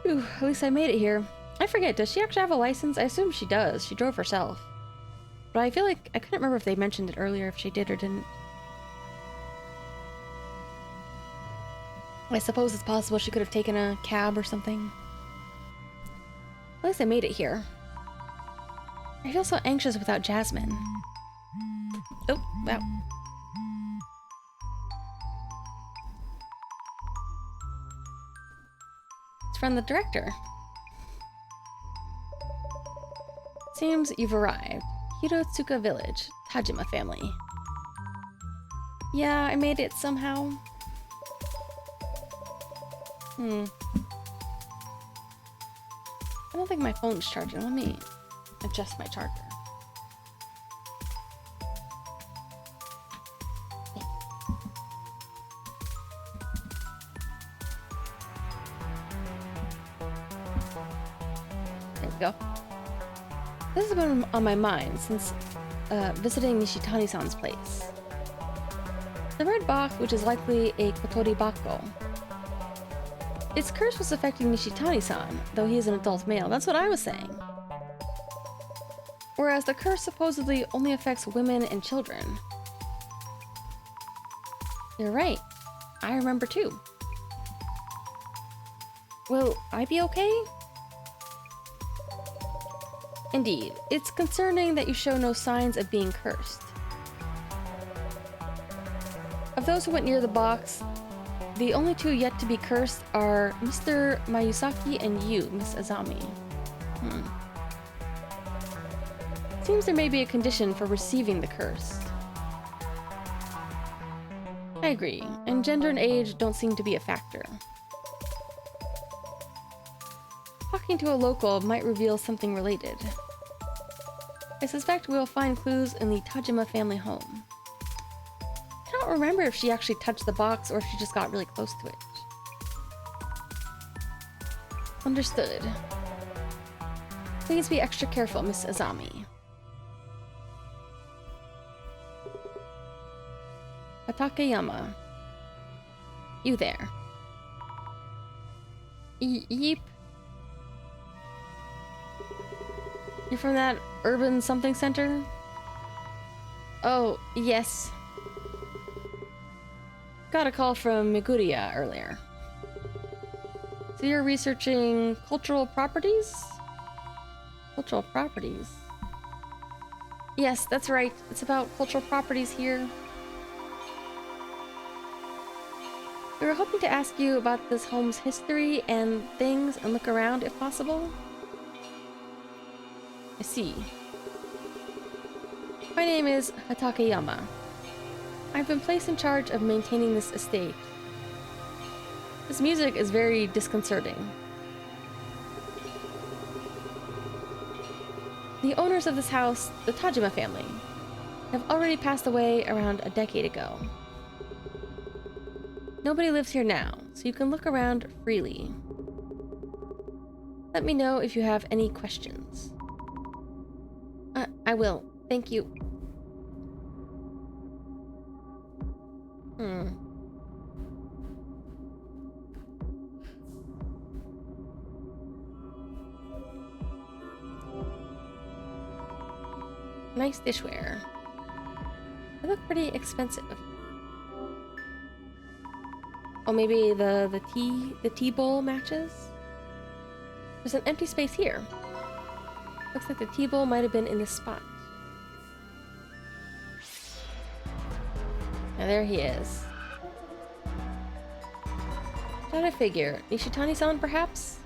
Ooh, at least I made it here. I forget, does she actually have a license? I assume she does. She drove herself. But I feel like I couldn't remember if they mentioned it earlier, if she did or didn't. I suppose it's possible she could have taken a cab or something. At least I made it here. I feel so anxious without Jasmine. Oh, wow. It's from the director. Seems you've arrived. Hiratsuka Village, Tajima family. Yeah, I made it somehow. I don't think my phone's charging. Let me adjust my charger. There we go. This has been on my mind since visiting Nishitani-san's place. The red box, which is likely a Kotori Bako. Its curse was affecting Nishitani-san, though he is an adult male. That's what I was saying. Whereas the curse supposedly only affects women and children. You're right. I remember too. Will I be okay? Indeed, it's concerning that you show no signs of being cursed. Of those who went near the box, the only two yet to be cursed are Mr. Mayusaki and you, Miss Azami. Seems there may be a condition for receiving the curse. I agree, and gender and age don't seem to be a factor. Talking to a local might reveal something related. I suspect we'll find clues in the Tajima family home. I don't remember if she actually touched the box or if she just got really close to it. Understood. Please be extra careful, Miss Azami. Takayama. You there. Yeep. You're from that urban something center? Oh, yes. Got a call from Meguriya earlier. So you're researching cultural properties? Cultural properties? Yes, that's right. It's about cultural properties here. We were hoping to ask you about this home's history and things and look around if possible. I see. My name is Takayama. I've been placed in charge of maintaining this estate. This music is very disconcerting. The owners of this house, the Tajima family, have already passed away around a decade ago. Nobody lives here now, so you can look around freely. Let me know if you have any questions. I will. Thank you. Nice dishware. They look pretty expensive. Oh, maybe the tea bowl matches? There's an empty space here. Looks like the tea bowl might have been in this spot. Now there he is. Try to figure. Nishitani-san, perhaps?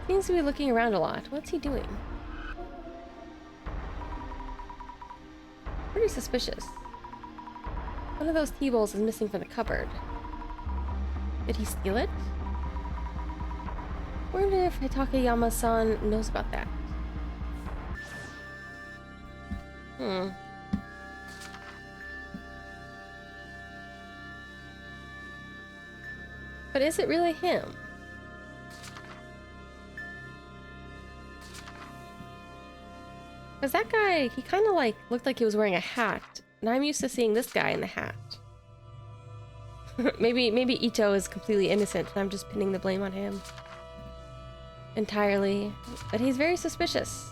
Seems to be looking around a lot. What's he doing? Pretty suspicious. One of those tea bowls is missing from the cupboard. Did he steal it? Wonder if Takayama-san knows about that. But is it really him? Because that guy, he kind of like looked like he was wearing a hat. And I'm used to seeing this guy in the hat. maybe Ito is completely innocent and I'm just pinning the blame on him. Entirely. But he's very suspicious.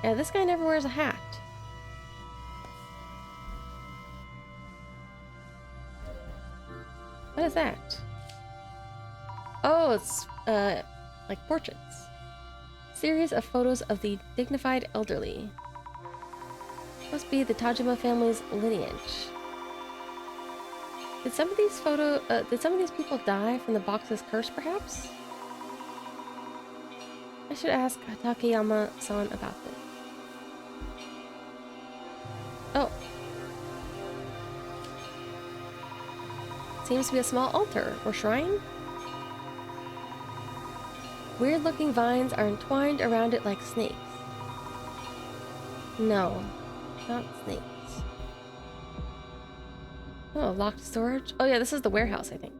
Yeah, this guy never wears a hat. What is that? Oh, it's like portraits. Series of photos of the dignified elderly. Must be the Tajima family's lineage. Did some of these people die from the box's curse, perhaps? I should ask Takayama-san about this. Oh. Seems to be a small altar or shrine. Weird-looking vines are entwined around it like snakes. No, not snakes. Oh, locked storage? Oh yeah, this is the warehouse, I think.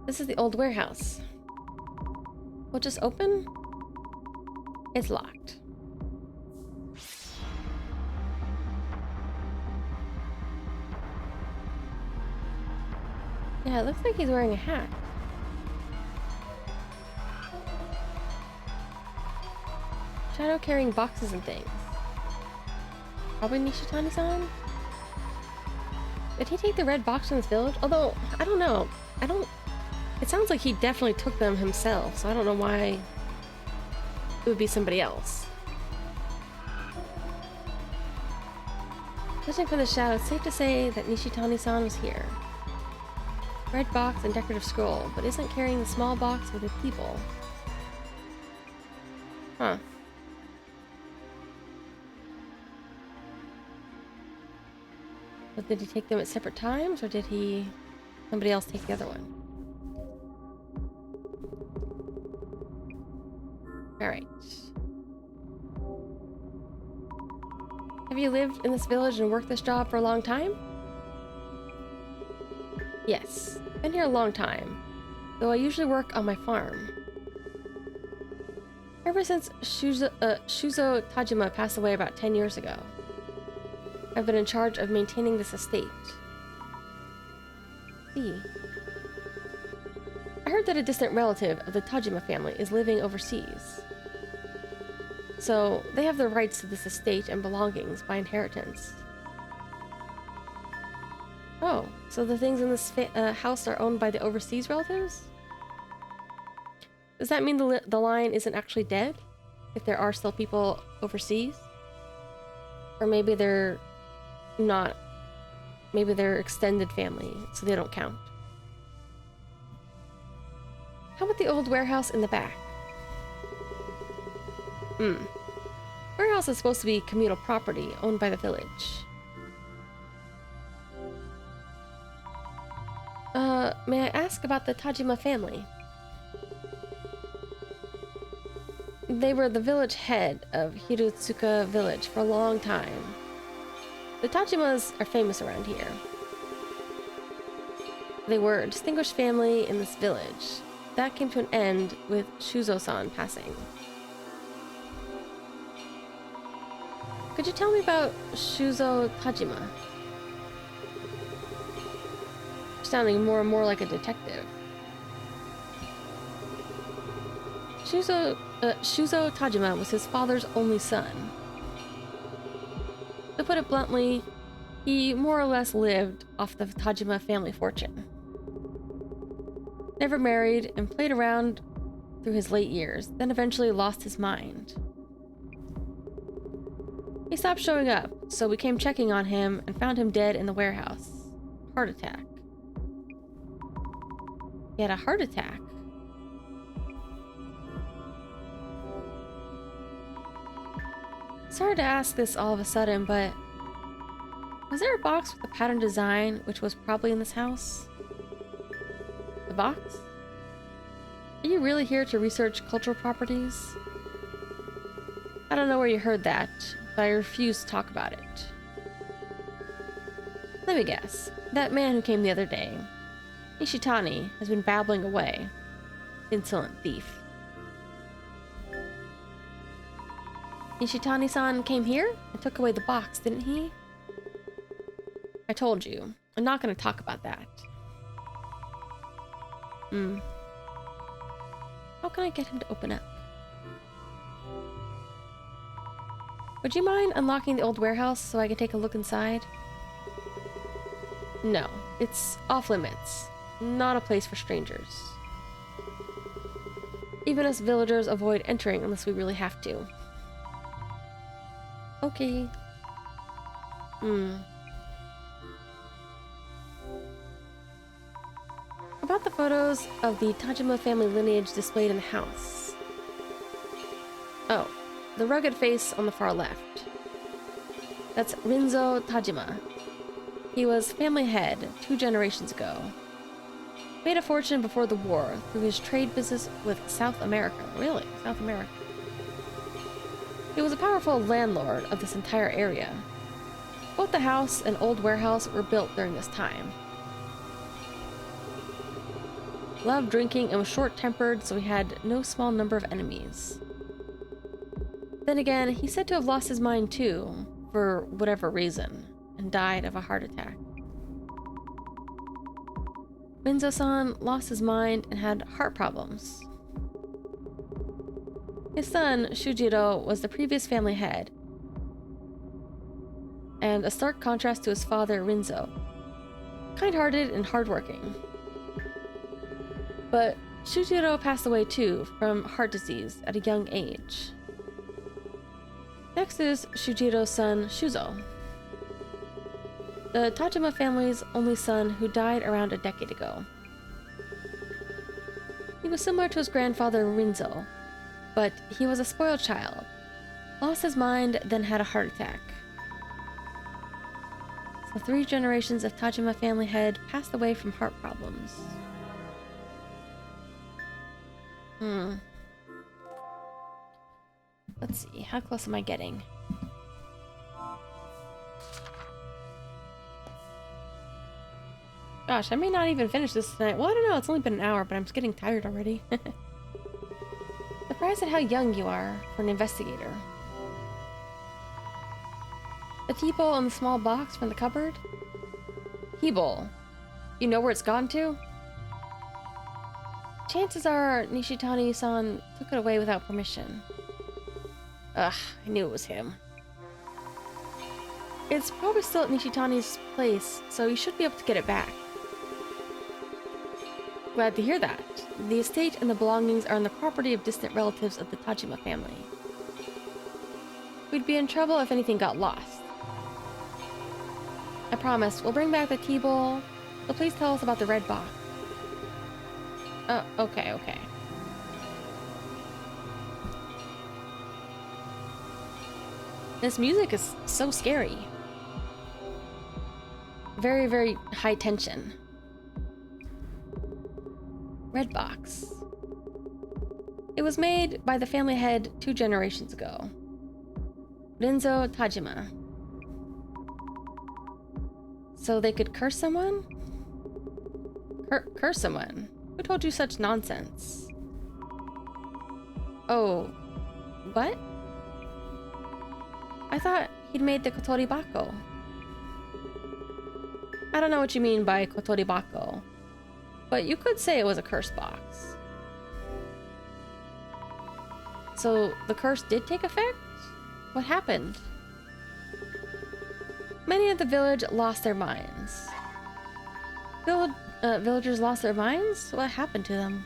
This is the old warehouse. We'll just open? It's locked. Yeah, it looks like he's wearing a hat. Shadow carrying boxes and things. Probably Nishitani-san? Did he take the red box from this village? Although, I don't know. It sounds like he definitely took them himself, so I don't know why it would be somebody else. Judging from the shadow, it's safe to say that Nishitani-san was here. Red box and decorative scroll, but isn't carrying the small box with the people. Huh. But did he take them at separate times, or did somebody else take the other one? Alright. Have you lived in this village and worked this job for a long time? Yes, been here a long time, though I usually work on my farm. Ever since Shuzo Tajima passed away about 10 years ago, I've been in charge of maintaining this estate. See. I heard that a distant relative of the Tajima family is living overseas. So, they have the rights to this estate and belongings by inheritance. Oh, so the things in this house are owned by the overseas relatives? Does that mean the line isn't actually dead? If there are still people overseas? Or maybe they're not. Maybe they're extended family, so they don't count. How about the old warehouse in the back? Warehouse is supposed to be communal property owned by the village. May I ask about the Tajima family? They were the village head of Hirutsuka village for a long time. The Tajimas are famous around here. They were a distinguished family in this village. That came to an end with Shuzo-san passing. Could you tell me about Shuzo Tajima? You're sounding more and more like a detective. Shuzo Tajima was his father's only son. To put it bluntly, he more or less lived off the Tajima family fortune. Never married and played around through his late years, then eventually lost his mind. He stopped showing up, so we came checking on him and found him dead in the warehouse. Heart attack. He had a heart attack. Sorry to ask this all of a sudden, but was there a box with a pattern design which was probably in this house? The box? Are you really here to research cultural properties? I don't know where you heard that, but I refuse to talk about it. Let me guess. That man who came the other day, Ishitani, has been babbling away. Insolent thief. Ishitani-san came here and took away the box, didn't he? I told you. I'm not going to talk about that. How can I get him to open up? Would you mind unlocking the old warehouse so I can take a look inside? No, it's off limits. Not a place for strangers. Even us villagers avoid entering unless we really have to. Okay. About the photos of the Tajima family lineage displayed in the house. Oh, the rugged face on the far left. That's Rinzo Tajima. He was family head 2 generations ago. Made a fortune before the war through his trade business with South America. Really? South America. He was a powerful landlord of this entire area. Both the house and old warehouse were built during this time. Loved drinking and was short-tempered, so he had no small number of enemies. Then again, he's said to have lost his mind too, for whatever reason, and died of a heart attack. Minzo-san lost his mind and had heart problems. His son, Shujiro, was the previous family head, and a stark contrast to his father, Rinzo. kind-hearted and hardworking. But Shujiro passed away too from heart disease at a young age. Next is Shujiro's son, Shuzo, the Tajima family's only son who died around a decade ago. He was similar to his grandfather Rinzo, but he was a spoiled child, lost his mind, then had a heart attack. So 3 generations of Tajima family had passed away from heart problems. Let's see, how close am I getting? Gosh, I may not even finish this tonight. Well, I don't know, it's only been an hour, but I'm just getting tired already. Surprised at how young you are for an investigator. The tea bowl in the small box from the cupboard? Tea bowl. You know where it's gone to? Chances are Nishitani-san took it away without permission. Ugh, I knew it was him. It's probably still at Nishitani's place, so you should be able to get it back. Glad to hear that. The estate and the belongings are on the property of distant relatives of the Tajima family. We'd be in trouble if anything got lost. I promise, we'll bring back the tea bowl, so please tell us about the red box. Okay. This music is so scary. Very, very high tension. Red box. It was made by the family head 2 generations ago. Rinzo Tajima. So they could curse someone? Curse someone? Who told you such nonsense? Oh, what? I thought he'd made the Kotori Bako. I don't know what you mean by Kotori Bako, but you could say it was a curse box. So the curse did take effect? What happened? Many of the village lost their minds. Villagers lost their minds? What happened to them?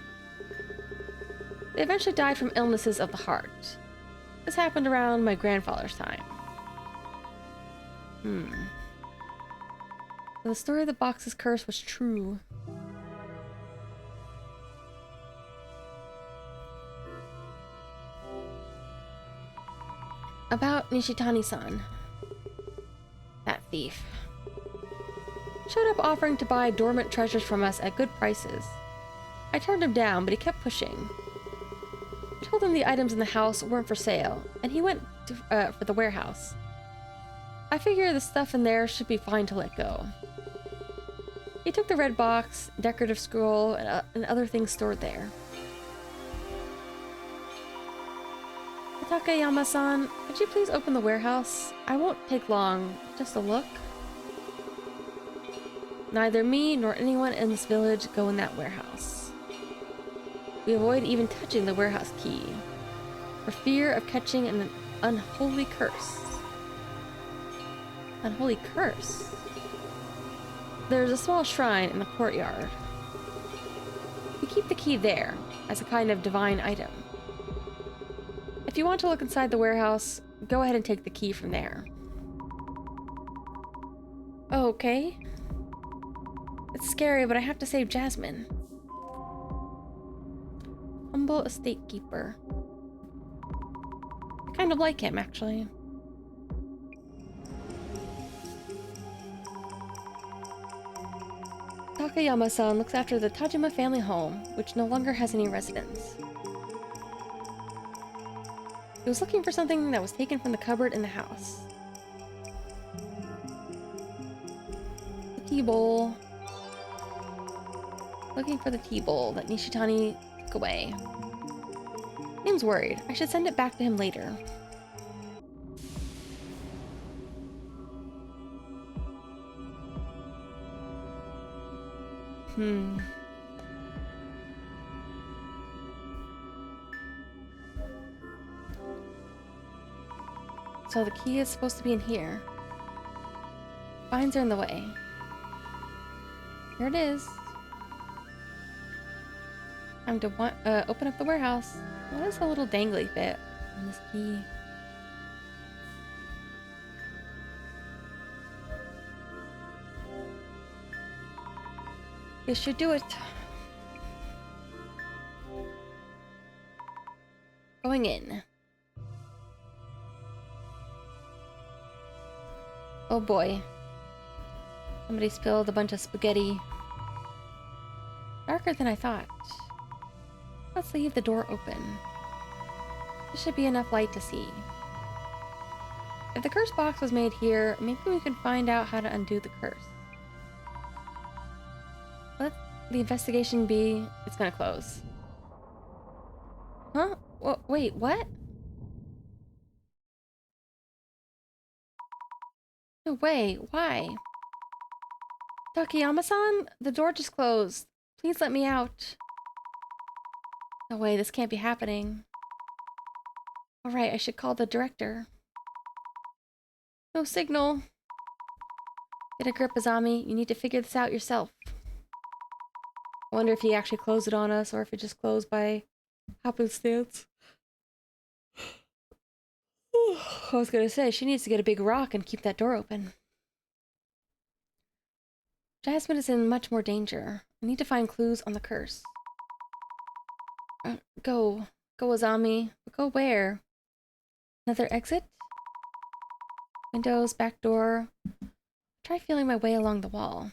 They eventually died from illnesses of the heart. This happened around my grandfather's time. So the story of the box's curse was true. About Nishitani-san. That thief. Showed up offering to buy dormant treasures from us at good prices. I turned him down, but he kept pushing. I told him the items in the house weren't for sale, and he went for the warehouse. I figure the stuff in there should be fine to let go. He took the red box, decorative scroll, and other things stored there. Takayama-san, could you please open the warehouse? I won't take long, just a look. Neither me nor anyone in this village go in that warehouse. We avoid even touching the warehouse key, for fear of catching an unholy curse. Unholy curse? There's a small shrine in the courtyard. We keep the key there, as a kind of divine item. If you want to look inside the warehouse, go ahead and take the key from there. Okay. It's scary, but I have to save Jasmine. Humble estate keeper. I kind of like him, actually. Takayama-san looks after the Tajima family home, which no longer has any residents. He was looking for something that was taken from the cupboard in the house. The tea bowl. Looking for the tea bowl that Nishitani took away. Seems worried. I should send it back to him later. So the key is supposed to be in here. Vines are in the way. Here it is. Time to open up the warehouse. What is a little dangly bit on this key? This should do it. Going in. Oh boy. Somebody spilled a bunch of spaghetti. Darker than I thought. Let's leave the door open. There should be enough light to see. If the curse box was made here, maybe we can find out how to undo the curse. Let the investigation be. It's gonna close. Huh? Wait, what? No way. Why? Takayama-san? The door just closed. Please let me out. No way, this can't be happening. Alright, I should call the director. No signal. Get a grip, Azami. You need to figure this out yourself. I wonder if he actually closed it on us or if it just closed by happenstance. I was gonna say, she needs to get a big rock and keep that door open. Jasmine is in much more danger. I need to find clues on the curse. Go, Azami. But go where? Another exit? Windows, back door. Try feeling my way along the wall.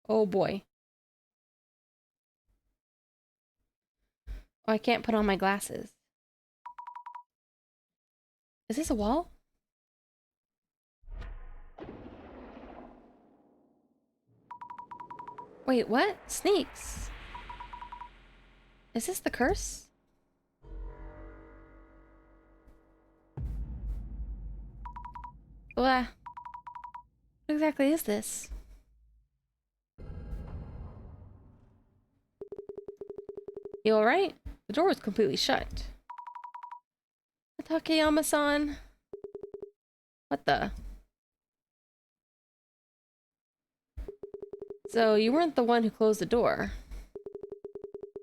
Oh boy. Oh, I can't put on my glasses. Is this a wall? Wait, what? Snakes? Is this the curse? What exactly is this? You alright? The door was completely shut. Takayama-san. What the? So, you weren't the one who closed the door.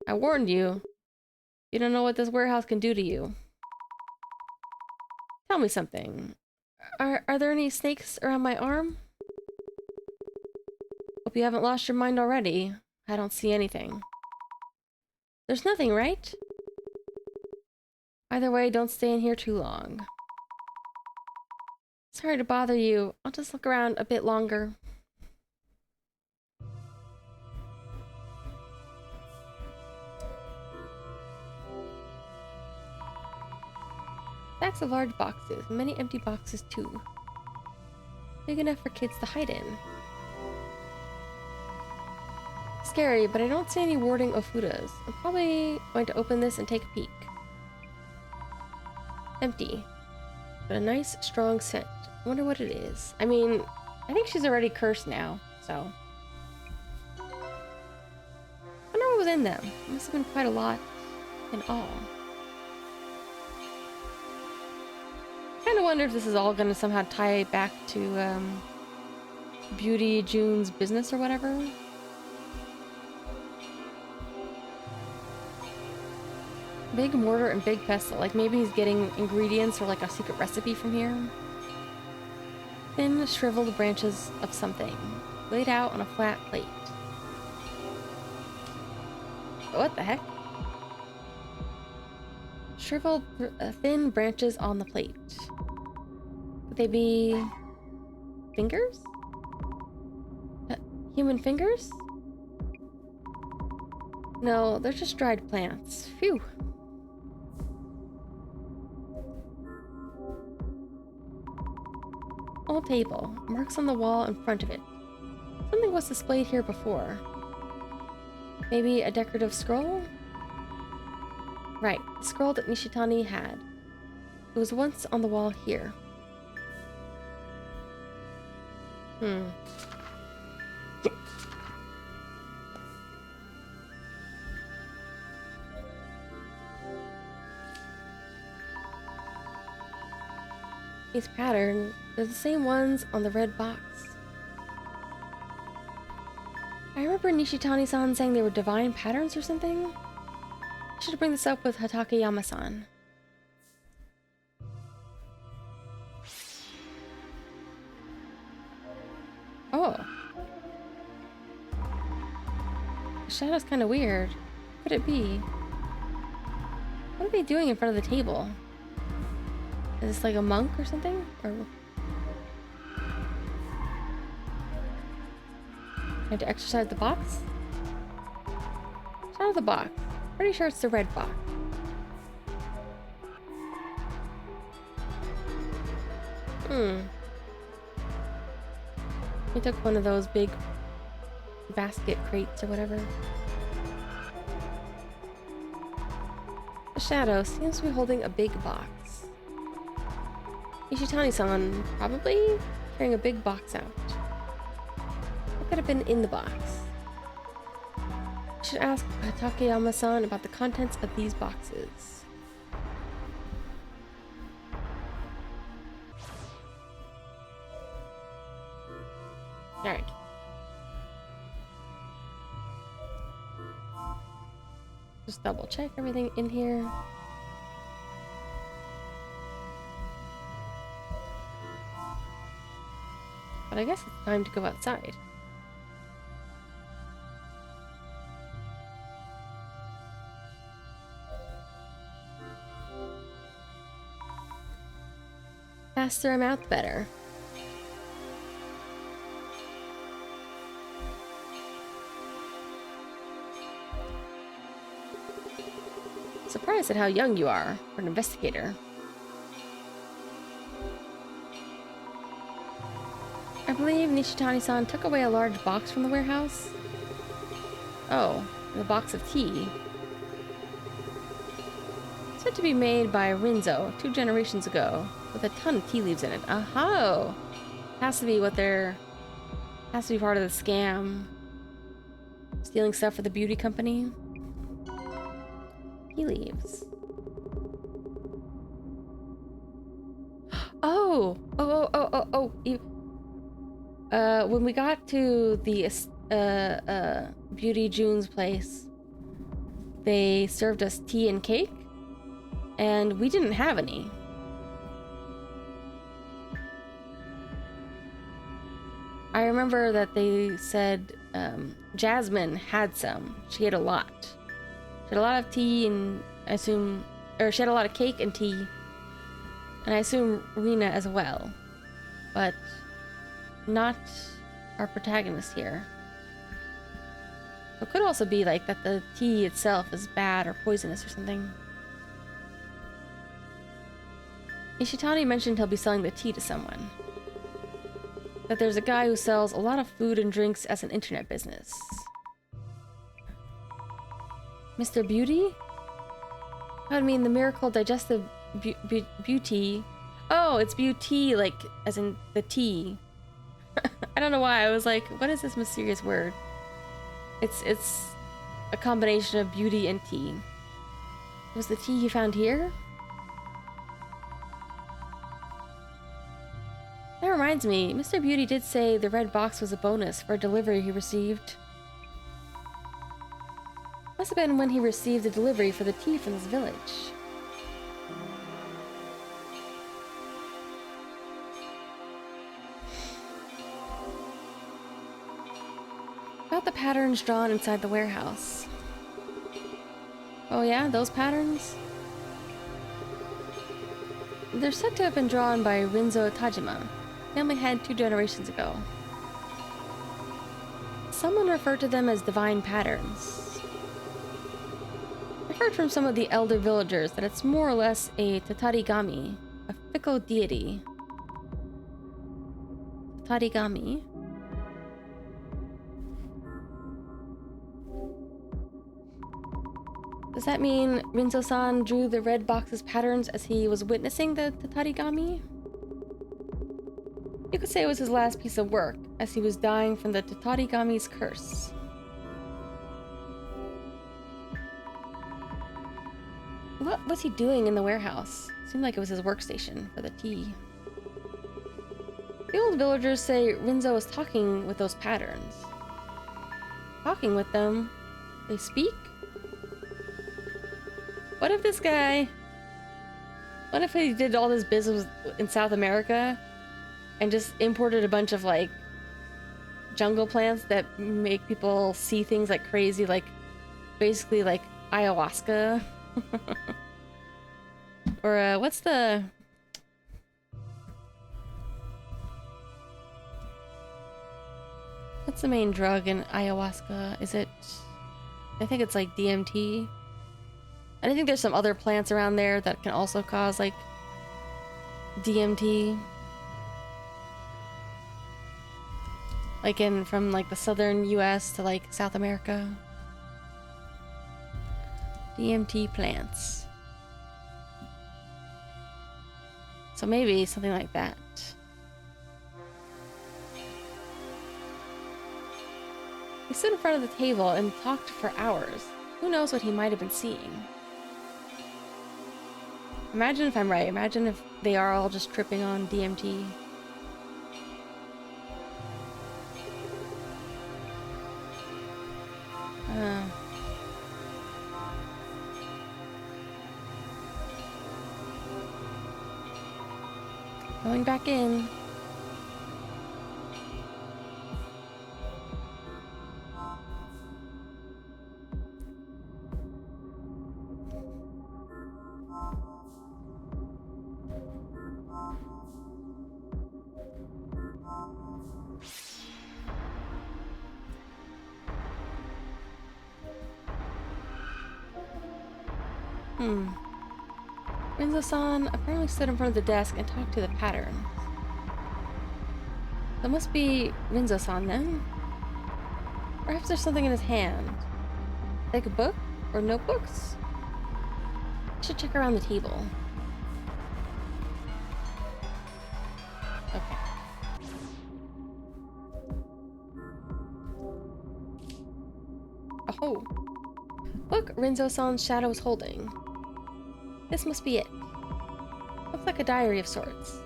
I warned you. You don't know what this warehouse can do to you. Tell me something. Are there any snakes around my arm? Hope you haven't lost your mind already. I don't see anything. There's nothing, right? Either way, don't stay in here too long. Sorry to bother you. I'll just look around a bit longer. Stacks of large boxes, many empty boxes too. Big enough for kids to hide in. Scary, but I don't see any warding Ofudas. I'm probably going to open this and take a peek. Empty. But a nice, strong scent. I wonder what it is. I mean, I think she's already cursed now, so. I wonder what was in them. It must have been quite a lot in all. I kind of wonder if this is all going to somehow tie back to Beauty June's business or whatever. Big mortar and big pestle. Like maybe he's getting ingredients or like a secret recipe from here. Thin, shriveled branches of something laid out on a flat plate. What the heck? Shriveled, thin branches on the plate. Could they be fingers? Human fingers? No, they're just dried plants. Phew. Old table. Marks on the wall in front of it. Something was displayed here before. Maybe a decorative scroll? Right, the scroll that Nishitani had. It was once on the wall here. These patterns, they're the same ones on the red box. I remember Nishitani-san saying they were divine patterns or something. I should bring this up with Hatakeyama-san. Oh. The shadow's kind of weird. What could it be? What are they doing in front of the table? Is this like a monk or something? Or... I had to exercise the box? Shadow the box. Pretty sure it's the red box. He took one of those big basket crates or whatever. The shadow seems to be holding a big box. Ishitani-san probably carrying a big box out. What could have been in the box? I should ask Takeyama-san about the contents of these boxes. Alright. Just double check everything in here. But I guess it's time to go outside. Faster I'm out, the better. Surprised at how young you are for an investigator. I believe Nishitani-san took away a large box from the warehouse. Oh, the box of tea. Said to be made by Rinzo 2 generations ago, with a ton of tea leaves in it. Oh! Has to be what they're... Has to be part of the scam. Stealing stuff for the beauty company. Tea leaves. Oh! When we got to the Beauty June's place, they served us tea and cake, and we didn't have any. I remember that they said Jasmine had some. She ate a lot. She had a lot of tea and I assume... Or she had a lot of cake and tea. And I assume Rena as well. But not our protagonist here. It could also be like that the tea itself is bad or poisonous or something. Ishitani mentioned he'll be selling the tea to someone. That there's a guy who sells a lot of food and drinks as an internet business. Mr. Beauty? I mean, the miracle digestive beauty. Oh, it's beauty, like, as in the tea. I don't know why. I was like, what is this mysterious word? It's a combination of beauty and tea. Was the tea he found here? That reminds me, Mr. Beauty did say the red box was a bonus for a delivery he received. Must have been when he received a delivery for the tea from this village. About the patterns drawn inside the warehouse. Oh yeah, those patterns? They're said to have been drawn by Rinzo Tajima, family head 2 generations ago. Someone referred to them as divine patterns. I heard from some of the elder villagers that it's more or less a tatarigami, a fickle deity. Tatarigami? Does that mean Rinzo-san drew the red box's patterns as he was witnessing the tatarigami? You could say it was his last piece of work, as he was dying from the tatarigami's curse. What was he doing in the warehouse? Seemed like it was his workstation for the tea. The old villagers say Rinzo is talking with those patterns. Talking with them? They speak? What if this guy... What if he did all this business in South America and just imported a bunch of, like, jungle plants that make people see things like crazy, like, basically, like, ayahuasca? Or, what's the... What's the main drug in ayahuasca? Is it... I think it's like DMT. And I think there's some other plants around there that can also cause, like, DMT. Like from, like, the southern US to, like, South America. DMT plants. So maybe something like that. He stood in front of the table and talked for hours. Who knows what he might have been seeing? Imagine if I'm right. Imagine if they are all just tripping on DMT. Going back in. Rinzo-san apparently stood in front of the desk and talked to the pattern. That must be Rinzo-san then? Perhaps there's something in his hand. Like a book? Or notebooks? I should check around the table. Okay. Oh! Look, Rinzo-san's shadow is holding. This must be it. Looks like a diary of sorts.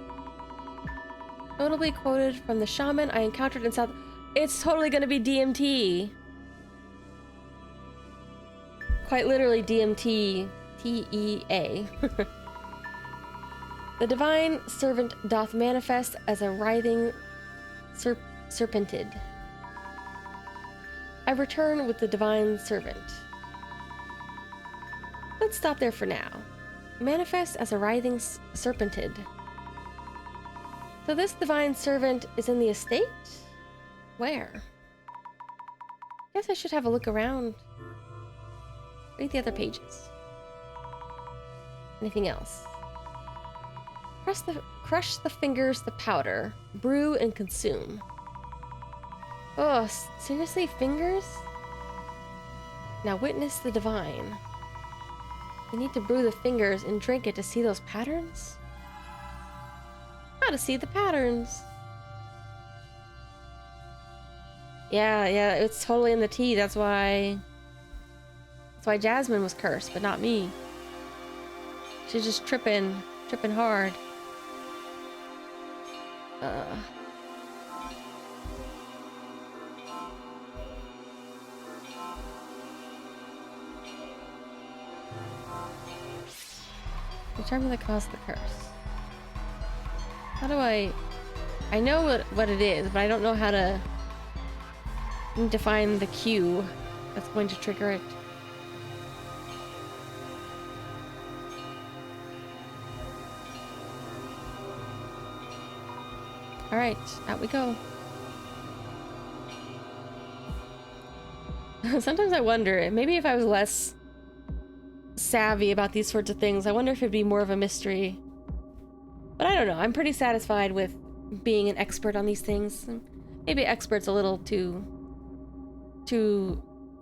Notably quoted from the shaman I encountered in South... It's totally gonna be DMT! Quite literally DMT. T-E-A. The divine servant doth manifest as a writhing serpentid. I return with the divine servant. Let's stop there for now. Manifest as a writhing serpentid. So this divine servant is in the estate? Where? Guess I should have a look around. Read the other pages. Anything else? Crush the fingers the powder. Brew and consume. Oh, seriously? Fingers? Now witness the divine. You need to brew the fingers and drink it to see those patterns? How to see the patterns? Yeah, it's totally in the tea. That's why Jasmine was cursed, but not me. She's just tripping hard. Determine the cause of the curse. How do I know what it is, but I don't know how to define the cue that's going to trigger it. Alright, out we go. Sometimes I wonder, maybe if I was less savvy about these sorts of things, I wonder if it'd be more of a mystery. But I don't know, I'm pretty satisfied with being an expert on these things. Maybe expert's a little too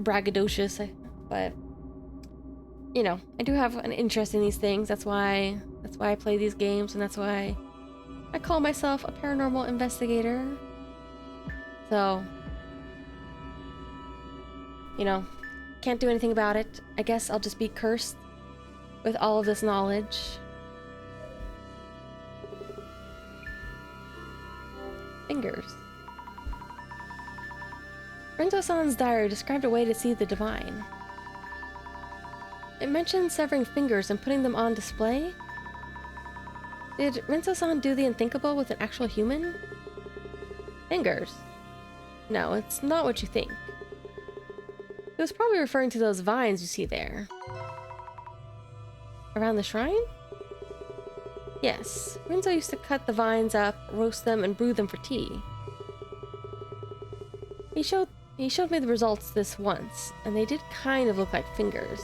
braggadocious, but you know, I do have an interest in these things. That's why I play these games, and that's why I call myself a paranormal investigator. So, you know, can't do anything about it. I guess I'll just be cursed with all of this knowledge. fingers. Renzo-san's diary described a way to see the divine. It mentioned severing fingers and putting them on display. Did Renzo-san do the unthinkable with an actual human? Fingers? No, it's not what you think. He was probably referring to those vines you see there. Around the shrine? Yes, Renzo used to cut the vines up, roast them, and brew them for tea. He showed me the results this once, and they did kind of look like fingers.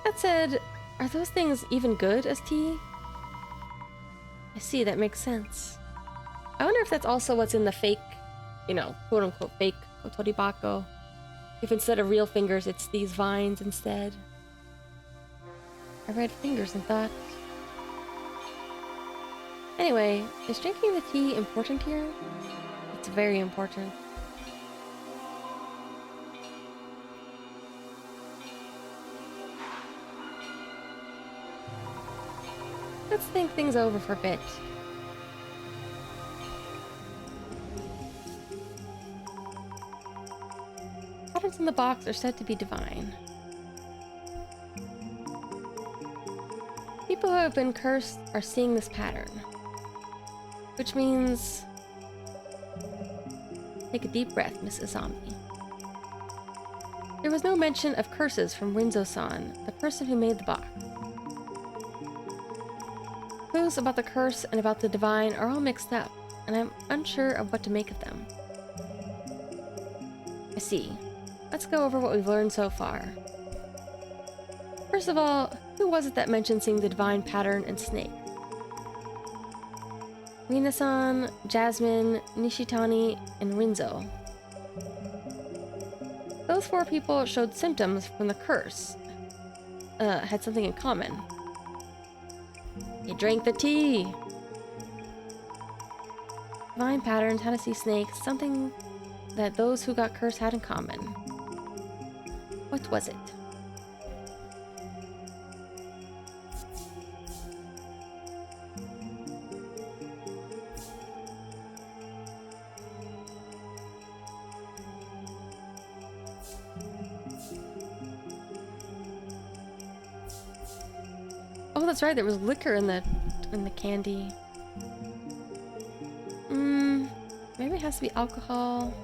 That said, are those things even good as tea? I see, that makes sense. I wonder if that's also what's in the fake, quote-unquote fake kotoribako. If instead of real fingers, it's these vines instead. I read fingers and thought... Anyway, is drinking the tea important here? It's very important. Let's think things over for a bit. Patterns in the box are said to be divine. People who have been cursed are seeing this pattern. Which means... Take a deep breath, Mrs. Zombie. There was no mention of curses from Renzo-san, the person who made the box. Clues about the curse and about the divine are all mixed up, and I'm unsure of what to make of them. I see. Let's go over what we've learned so far. First of all, who was it that mentioned seeing the divine pattern in snake? Rina-san, Jasmine, Nishitani, and Rinzo. Those 4 people showed symptoms from the curse. Had something in common. They drank the tea! Divine patterns, how to see snakes, something that those who got cursed had in common. What was it? Oh, that's right, there was liquor in the candy. Maybe it has to be alcohol.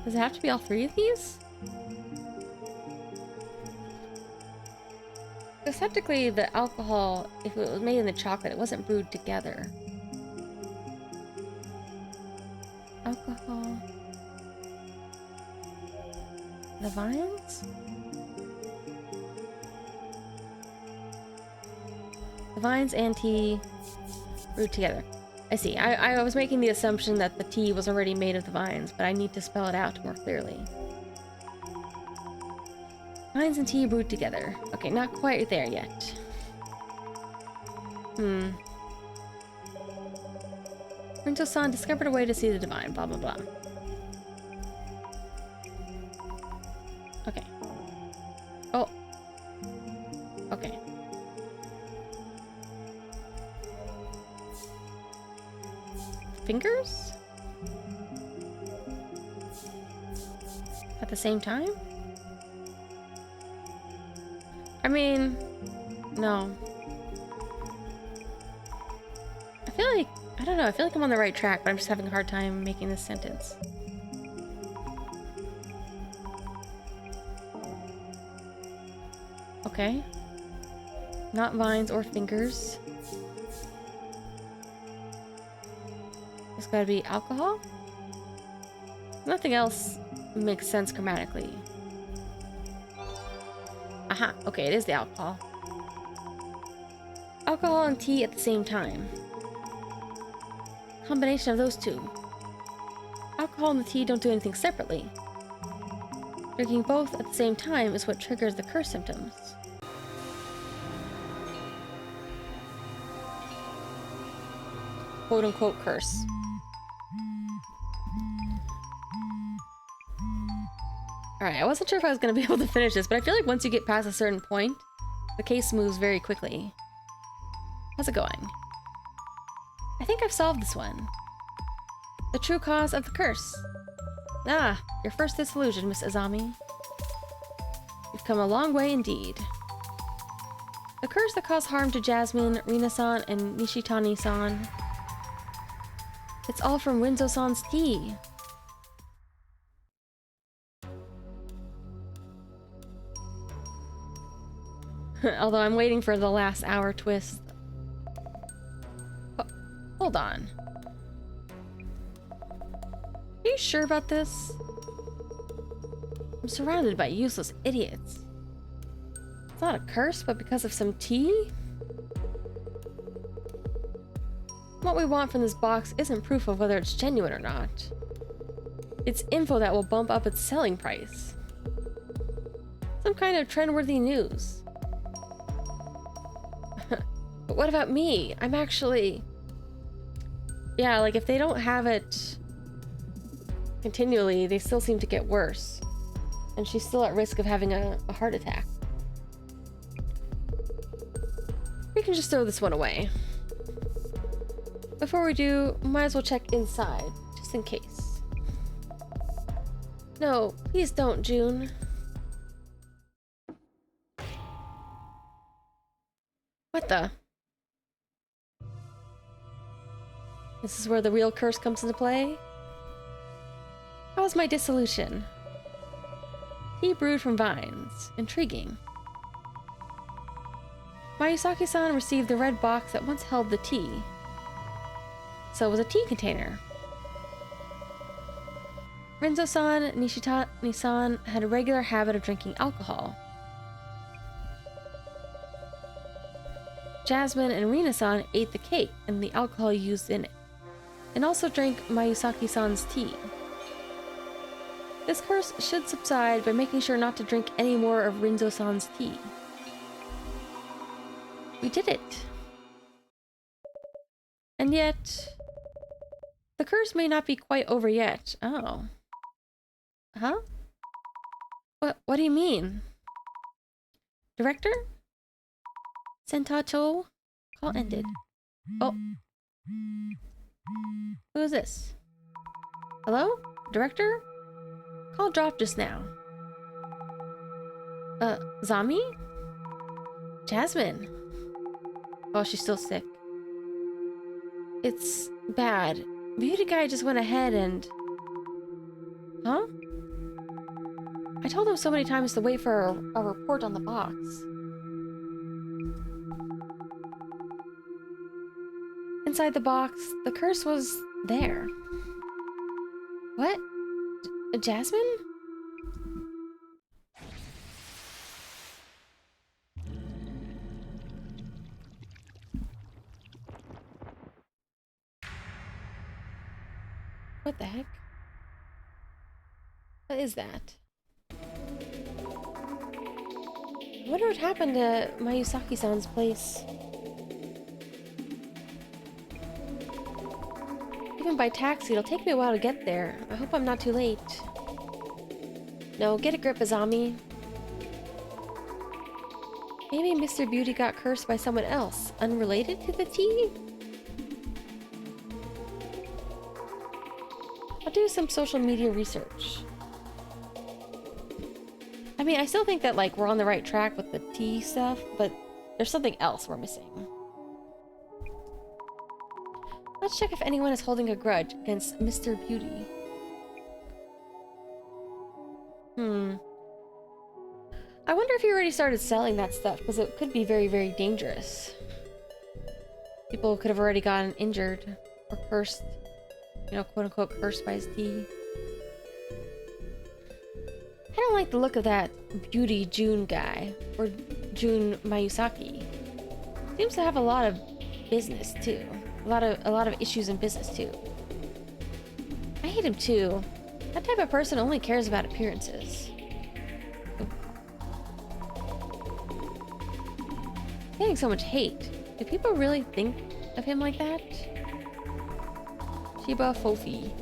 Does it have to be all 3 of these? Because technically the alcohol, if it was made in the chocolate, it wasn't brewed together. Alcohol. The vines? The vines and tea brewed together. I see. I was making the assumption that the tea was already made of the vines, but I need to spell it out more clearly. Vines and tea brewed together. Okay, not quite there yet. Rinto-san discovered a way to see the divine, blah blah blah. Okay. Oh. Okay. Fingers? At the same time? I mean, no. I don't know, I feel like I'm on the right track, but I'm just having a hard time making this sentence. Okay. Not vines or fingers. It's gotta be alcohol? Nothing else makes sense grammatically. Aha, okay, it is the alcohol. Alcohol and tea at the same time. Combination of those two. Alcohol and the tea don't do anything separately. Drinking both at the same time is what triggers the curse symptoms. Quote-unquote curse. Alright, I wasn't sure if I was going to be able to finish this, but I feel like once you get past a certain point, the case moves very quickly. How's it going? I think I've solved this one. The true cause of the curse. Ah, your first dissolution, Miss Azami. You've come a long way indeed. The curse that caused harm to Jasmine, Rina-san, and Nishitani-san. It's all from Rinzo-san's tea. Although I'm waiting for the last hour twist. Oh, hold on. Are you sure about this? I'm surrounded by useless idiots. It's not a curse, but because of some tea? What we want from this box isn't proof of whether it's genuine or not. It's info that will bump up its selling price. Some kind of trendworthy news. But what about me? I'm actually... Yeah, like if they don't have it continually, they still seem to get worse. And she's still at risk of having a heart attack. We can just throw this one away. Before we do, might as well check inside, just in case. No, please don't, June. What the? This is where the real curse comes into play? How's my dissolution? Tea brewed from vines. Intriguing. Mayusaki-san received the red box that once held the tea. So it was a tea container. Rinzo-san and Nishitani-san had a regular habit of drinking alcohol. Jasmine and Rina-san ate the cake and the alcohol used in it, and also drank Mayusaki-san's tea. This curse should subside by making sure not to drink any more of Rinzo-san's tea. We did it! And yet... the curse may not be quite over yet. Oh. Huh? What do you mean? Director? Sentacho? Call ended. Oh. Who is this? Hello? Director? Call dropped just now. Zami? Jasmine? Oh, she's still sick. It's bad. Beauty guy just went ahead and... Huh? I told him so many times to wait for a report on the box. Inside the box, the curse was there. What? Jasmine? What the heck? What is that? I wonder what happened to Mayusaki-san's place. Even by taxi, it'll take me a while to get there. I hope I'm not too late. No, get a grip, Azami. Maybe Mr. Beauty got cursed by someone else, unrelated to the tea? I'll do some social media research. I mean, I still think that, like, we're on the right track with the tea stuff, but there's something else we're missing. Let's check if anyone is holding a grudge against Mr. Beauty. I wonder if he already started selling that stuff, because it could be very, very dangerous. People could have already gotten injured or cursed, you know, quote-unquote cursed by his tea. I don't like the look of that Beauty June guy, or June Mayusaki. Seems to have a lot of business too. A lot of issues in business too. I hate him too. That type of person only cares about appearances. Getting so much hate. Do people really think of him like that? Shiba Fofi.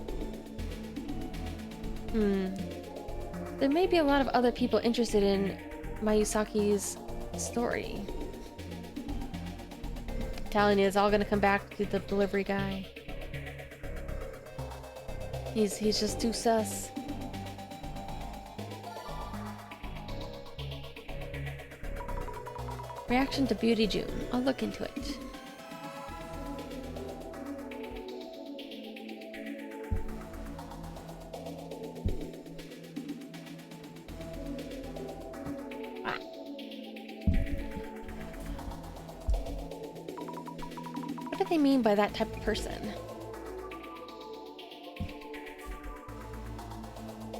There may be a lot of other people interested in Mayusaki's story. I'm telling you, it's all gonna come back to the delivery guy. He's just too sus. Reaction to Beauty June. I'll look into it. Ah. What do they mean by that type of person?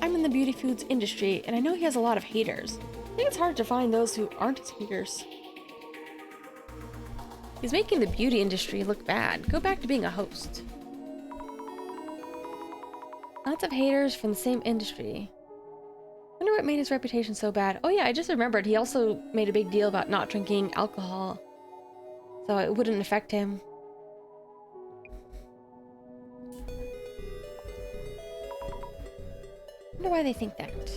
I'm in the beauty foods industry, and I know he has a lot of haters. I think it's hard to find those who aren't his haters. He's making the beauty industry look bad. Go back to being a host. Lots of haters from the same industry. Wonder what made his reputation so bad. Oh yeah, I just remembered he also made a big deal about not drinking alcohol, so it wouldn't affect him. Wonder why they think that.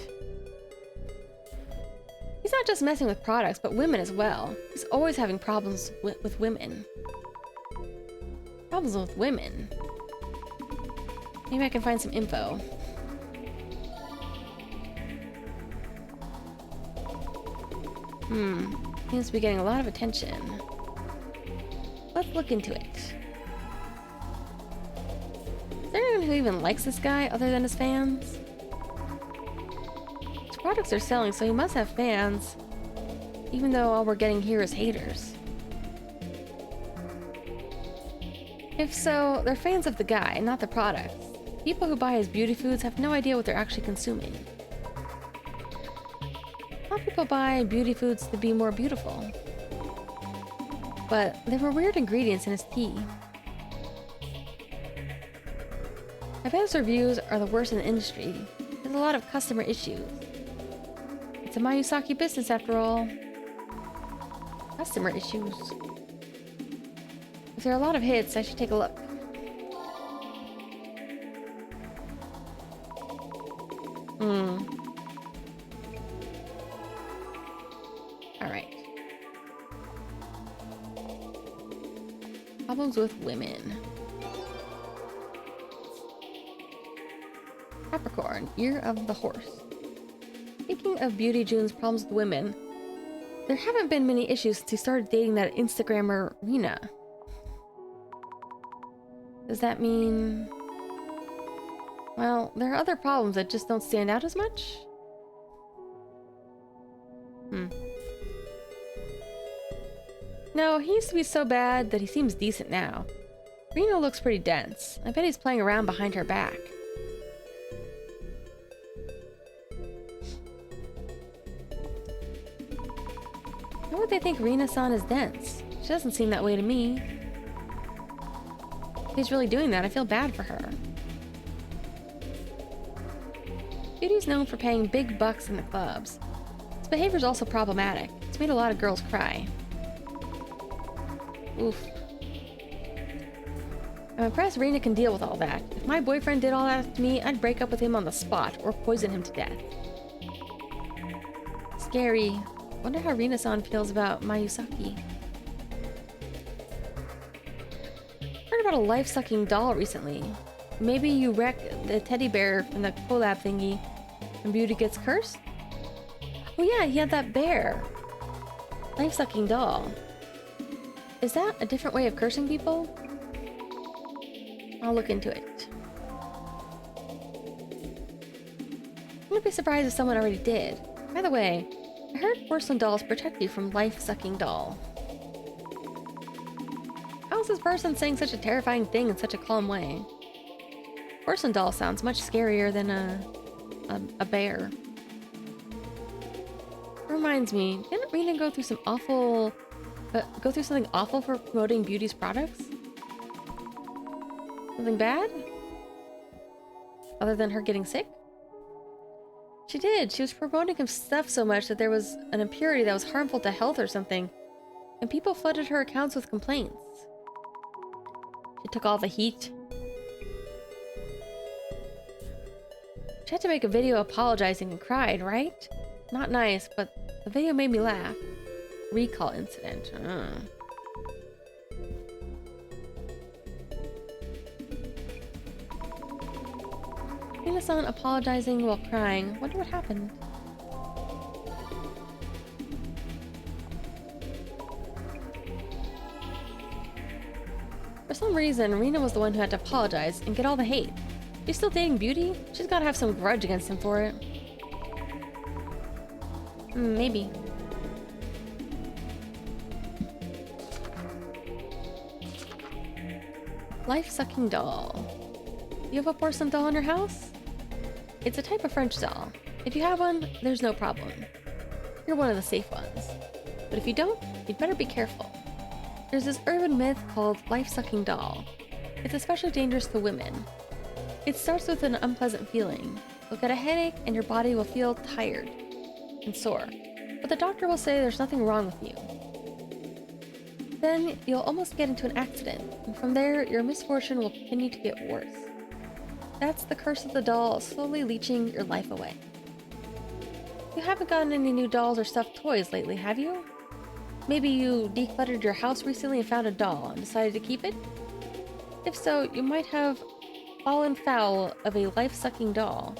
He's not just messing with products, but women as well. He's always having problems with women. Problems with women. Maybe I can find some info. Seems to be getting a lot of attention. Let's look into it. Is there anyone who even likes this guy other than his fans? His products are selling, so he must have fans. Even though all we're getting here is haters. If so, they're fans of the guy, not the products. People who buy his beauty foods have no idea what they're actually consuming. A lot of people buy beauty foods to be more beautiful. But there were weird ingredients in his tea. I bet his reviews are the worst in the industry. There's a lot of customer issues. It's a Mayusaki business after all. Customer issues. If there are a lot of hits, I should take a look. Alright. Problems with women. Capricorn, Year of the Horse. Speaking of Beauty June's problems with women, there haven't been many issues since he started dating that Instagrammer, Rena. Does that mean... well, there are other problems that just don't stand out as much? No, he used to be so bad that he seems decent now. Rena looks pretty dense. I bet he's playing around behind her back. Why would they think Rena-san is dense? She doesn't seem that way to me. If he's really doing that, I feel bad for her. Beauty's known for paying big bucks in the clubs. His behavior's also problematic. It's made a lot of girls cry. Oof. I'm impressed Rena can deal with all that. If my boyfriend did all that to me, I'd break up with him on the spot or poison him to death. Scary. Wonder how Rena-san feels about Mayusaki. Heard about a life-sucking doll recently. Maybe you wreck the teddy bear from the collab thingy and Beauty gets cursed? Oh yeah, he had that bear. Life-sucking doll. Is that a different way of cursing people? I'll look into it. I wouldn't be surprised if someone already did. By the way, I heard porcelain dolls protect you from life-sucking doll. How is this person saying such a terrifying thing in such a calm way? Porcelain doll sounds much scarier than a bear. Reminds me, didn't Rena go through something awful for promoting Beauty's products? Something bad? Other than her getting sick? She did. She was promoting his stuff so much that there was an impurity that was harmful to health or something. and people flooded her accounts with complaints. She took all the heat. She had to make a video apologizing and cried, right? Not nice, but the video made me laugh. Recall incident. Minasan apologizing while crying. Wonder what happened. For some reason, Rena was the one who had to apologize and get all the hate. She's still dating Beauty? She's gotta have some grudge against him for it. Maybe. Life-sucking doll. You have a porcelain doll in your house? It's a type of French doll. If you have one, there's no problem. You're one of the safe ones. But if you don't, you'd better be careful. There's this urban myth called life-sucking doll. It's especially dangerous to women. It starts with an unpleasant feeling. You'll get a headache and your body will feel tired and sore. But the doctor will say there's nothing wrong with you. Then you'll almost get into an accident, and from there your misfortune will continue to get worse. That's the curse of the doll slowly leeching your life away. You haven't gotten any new dolls or stuffed toys lately, have you? Maybe you decluttered your house recently and found a doll and decided to keep it? If so, you might have fallen foul of a life-sucking doll.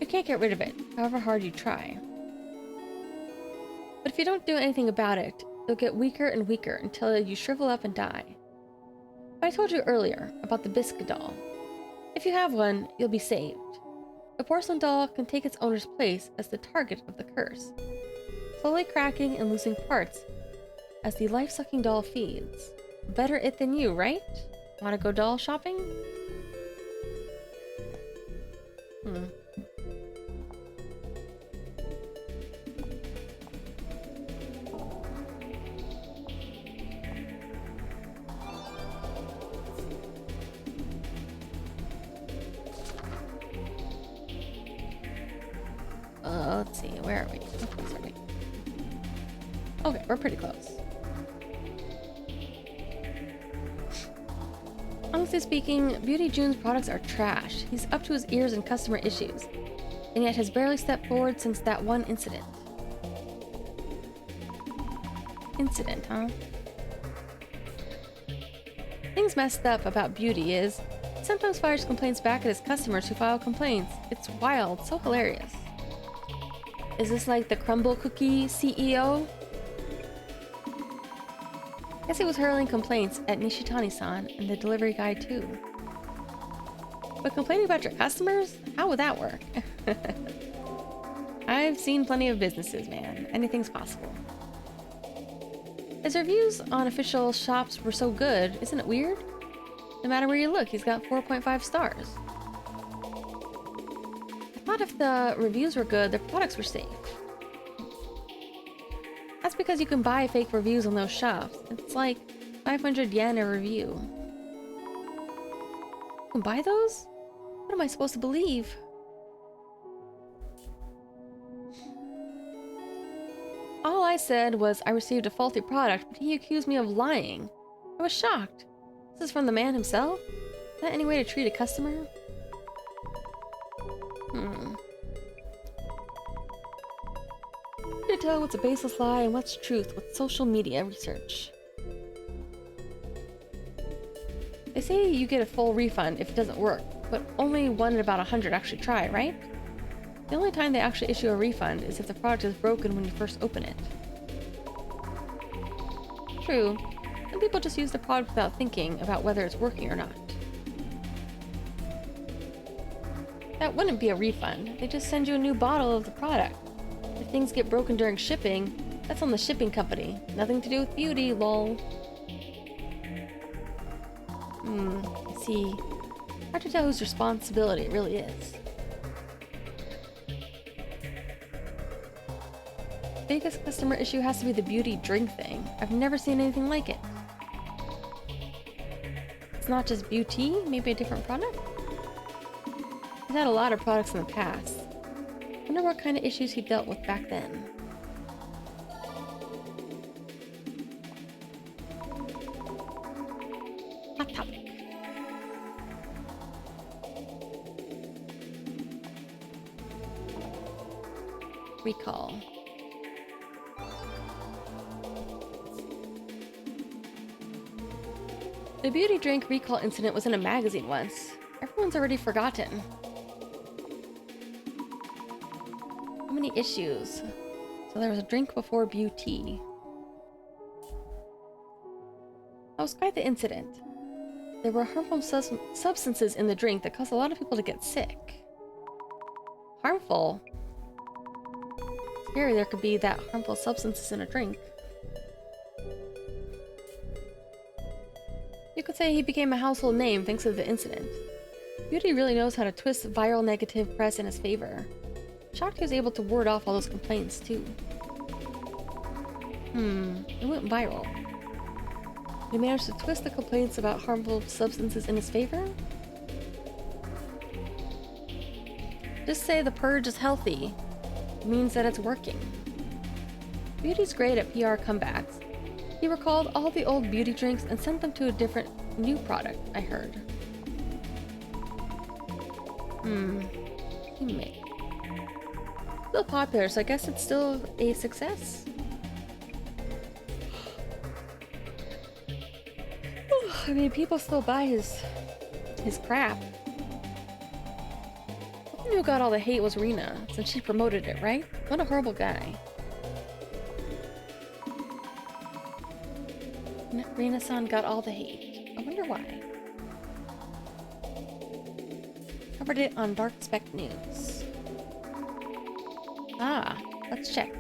You can't get rid of it, however hard you try. But if you don't do anything about it, you'll get weaker and weaker until you shrivel up and die. But I told you earlier about the biscuit doll. If you have one, you'll be saved. The porcelain doll can take its owner's place as the target of the curse, slowly cracking and losing parts as the life-sucking doll feeds. Better it than you, right? Wanna go doll shopping? Let's see, where are we? Okay, we're pretty close. Honestly speaking, Beauty June's products are trash. He's up to his ears in customer issues, and yet has barely stepped forward since that one incident. Incident, huh? Things messed up about Beauty is, he sometimes fires complaints back at his customers who file complaints. It's wild, so hilarious. Is this like the crumble cookie CEO? Guess he was hurling complaints at Nishitani-san and the delivery guy too. But complaining about your customers? How would that work? I've seen plenty of businesses, man. Anything's possible. His reviews on official shops were so good, isn't it weird? No matter where you look, he's got 4.5 stars. I thought if the reviews were good, the products were safe. That's because you can buy fake reviews on those shops. It's like 500 yen a review. You can buy those? What am I supposed to believe? All I said was I received a faulty product, but he accused me of lying. I was shocked. This is from the man himself? Is that any way to treat a customer? To tell what's a baseless lie and what's truth with social media research. They say you get a full refund if it doesn't work, but only 1 in about 100 actually try, right? The only time they actually issue a refund is if the product is broken when you first open it. True, some people just use the product without thinking about whether it's working or not. That wouldn't be a refund, they just send you a new bottle of the product. If things get broken during shipping, that's on the shipping company. Nothing to do with Beauty, lol. I see. Hard to tell whose responsibility it really is. Biggest customer issue has to be the Beauty drink thing. I've never seen anything like it. It's not just Beauty, maybe a different product? He's had a lot of products in the past. Wonder what kind of issues he dealt with back then. recall. The beauty drink recall incident was in a magazine once. Everyone's already forgotten. How many issues? So there was a drink before beauty. That was quite the incident. There were harmful substances in the drink that caused a lot of people to get sick. Harmful? Scary there could be that harmful substances in a drink. You could say he became a household name thanks to the incident. Beauty really knows how to twist viral negative press in his favor. Shocked he was able to ward off all those complaints too. It went viral. He managed to twist the complaints about harmful substances in his favor? Just say the purge is healthy. It means that it's working. Beauty's great at PR comebacks. He recalled all the old beauty drinks and sent them to a different new product, I heard. He may. Still popular, so I guess it's still a success. I mean, people still buy his crap. The one who got all the hate was Rena, since she promoted it, right? What a horrible guy. Rena-san got all the hate. I wonder why. Covered it on Dark Spec News. Ah, let's check.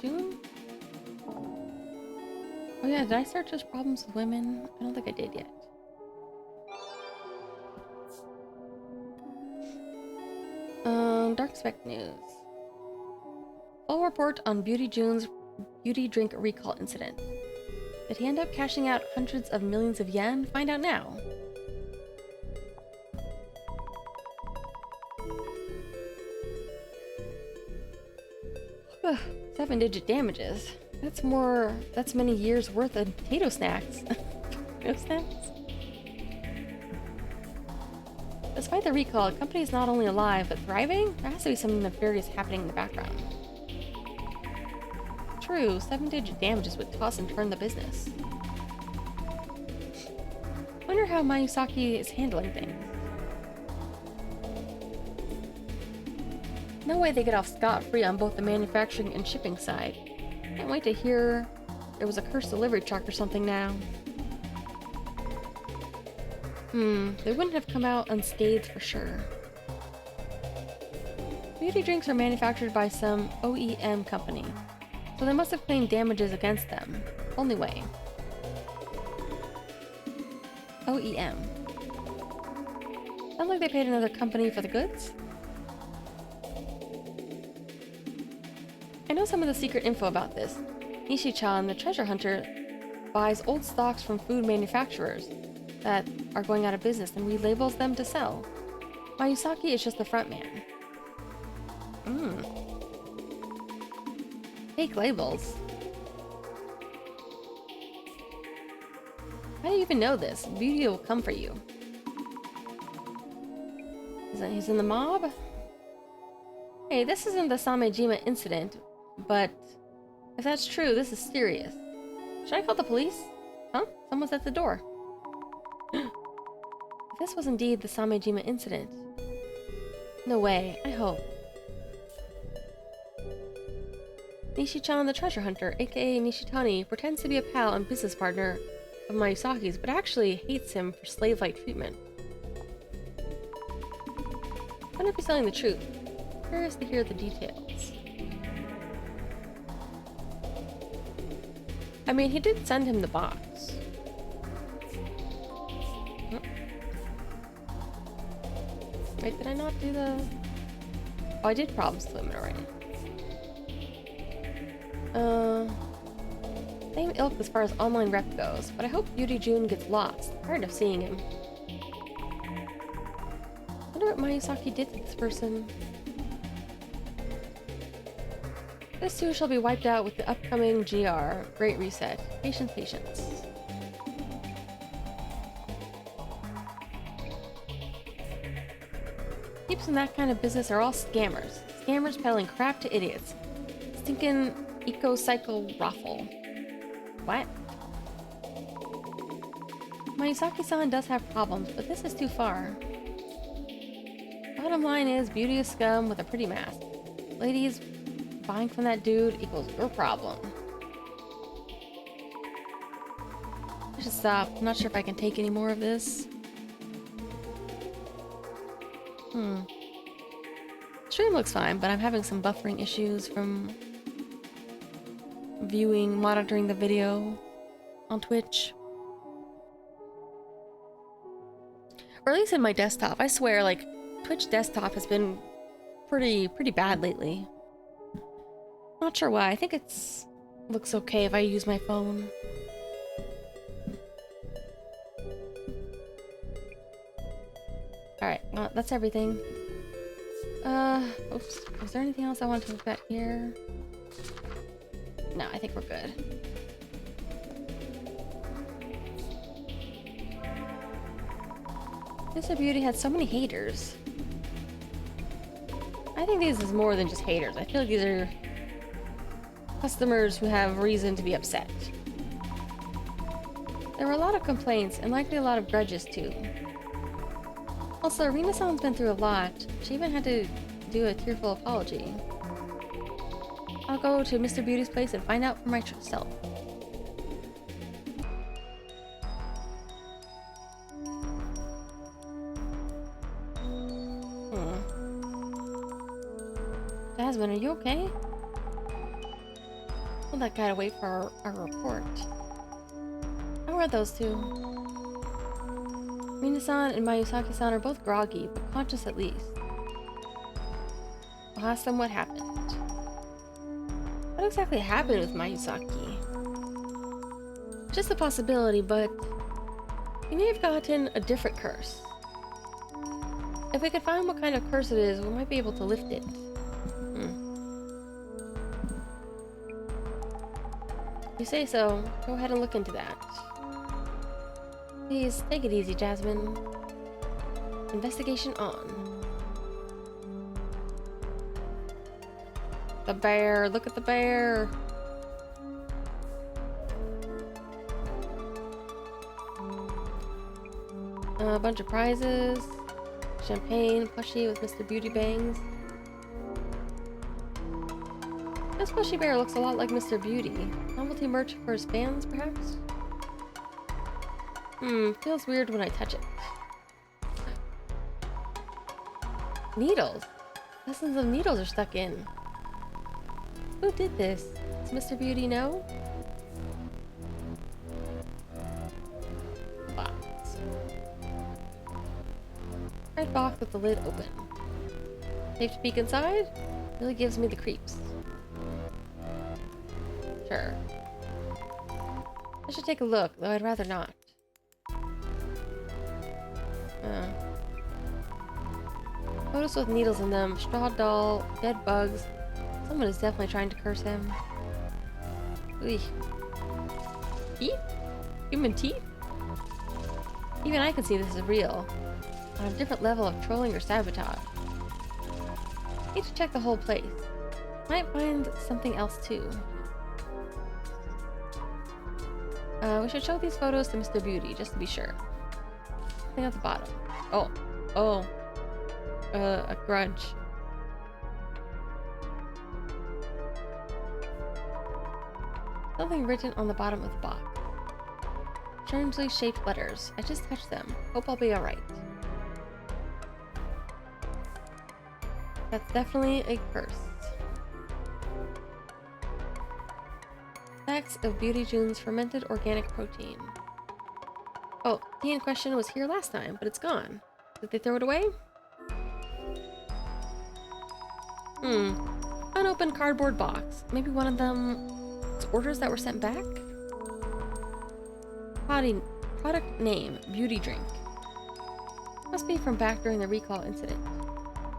June? Oh yeah, did I search his problems with women? I don't think I did yet. Dark Spec News. Full report on Beauty June's beauty drink recall incident. Did he end up cashing out hundreds of millions of yen? Find out now. Seven-digit damages. That's many years worth of potato snacks. Potato snacks? Despite the recall, the company is not only alive, but thriving? There has to be something nefarious happening in the background. True, seven-digit damages would toss and turn the business. Wonder how Mayusaki is handling things. No way they get off scot-free on both the manufacturing and shipping side. Can't wait to hear there was a cursed delivery truck or something now. They wouldn't have come out unscathed for sure. Beauty drinks are manufactured by some OEM company, so they must have claimed damages against them. Only way. OEM. Sounds like they paid another company for the goods? I know some of the secret info about this. Nishi-chan, the treasure hunter, buys old stocks from food manufacturers that are going out of business and relabels them to sell. Mayusaki is just the front man. Fake labels. How do you even know this? Beauty will come for you. He's in the mob? Hey, this isn't the Samejima incident, but if that's true, this is serious. Should I call the police? Huh? Someone's at the door. If this was indeed the Samejima incident. No way, I hope. Nishi-chan the treasure hunter, aka Nishitani, pretends to be a pal and business partner of Mayusaki's, but actually hates him for slave-like treatment. I wonder if he's telling the truth. Curious to hear the details. I mean, he did send him the box. Wait, did I not do the... Oh, I did problems to him already. Same ilk as far as online rep goes, but I hope Beauty June gets lost. Tired of seeing him. Wonder what Mayusaki did to this person. This too shall be wiped out with the upcoming GR. Great reset. Patience, patience. Peeps in that kind of business are all scammers. Scammers peddling crap to idiots. Stinking eco-cycle raffle. What? Mayusaki-san does have problems, but this is too far. Bottom line is, beauty is scum with a pretty mask. Ladies, buying from that dude equals your problem. I should stop. I'm not sure if I can take any more of this. Stream looks fine, but I'm having some buffering issues from monitoring the video on Twitch. Or at least in my desktop. I swear, like, Twitch desktop has been pretty bad lately. Not sure why. I think looks okay if I use my phone. Alright, well, that's everything. Oops. Was there anything else I wanted to look at here? No, I think we're good. Mr. Beauty had so many haters. I think this is more than just haters. I feel like these are customers who have reason to be upset. There were a lot of complaints and likely a lot of grudges too. Also, Arena-san's been through a lot. She even had to do a tearful apology. I'll go to Mr. Beauty's place and find out for myself. Jasmine, are you okay? Told that guy to wait for our report. How are those two? Mina-san and Mayusaki-san are both groggy, but conscious at least. I'll ask them what happened. What exactly happened with Mayusaki? Just a possibility, but he may have gotten a different curse. If we could find what kind of curse it is, we might be able to lift it. If you say so, go ahead and look into that. Please, take it easy, Jasmine. Investigation on. The bear, look at the bear! A bunch of prizes. Champagne, plushie with Mr. Beauty bangs. This plushy bear looks a lot like Mr. Beauty. Novelty merch for his fans, perhaps? Feels weird when I touch it. Needles! Dozens of needles are stuck in. Who did this? Does Mr. Beauty know? Box. Red box with the lid open. Safe to peek inside? Really gives me the creeps. Sure. I should take a look, though I'd rather not. Photos with needles in them, straw doll, dead bugs. Someone is definitely trying to curse him. Eey. Teeth? Human teeth? Even I can see this is real. On a different level of trolling or sabotage. Need to check the whole place. Might find something else too. We should show these photos to Mr. Beauty, just to be sure. Thing at the bottom. Oh. A grudge. Something written on the bottom of the box. Strangely shaped letters. I just touched them. Hope I'll be alright. That's definitely a curse. Facts of Beauty June's fermented organic protein. Oh, tea in question was here last time, but it's gone. Did they throw it away? Unopened cardboard box. Maybe one of them orders that were sent back? Product name, beauty drink. Must be from back during the recall incident.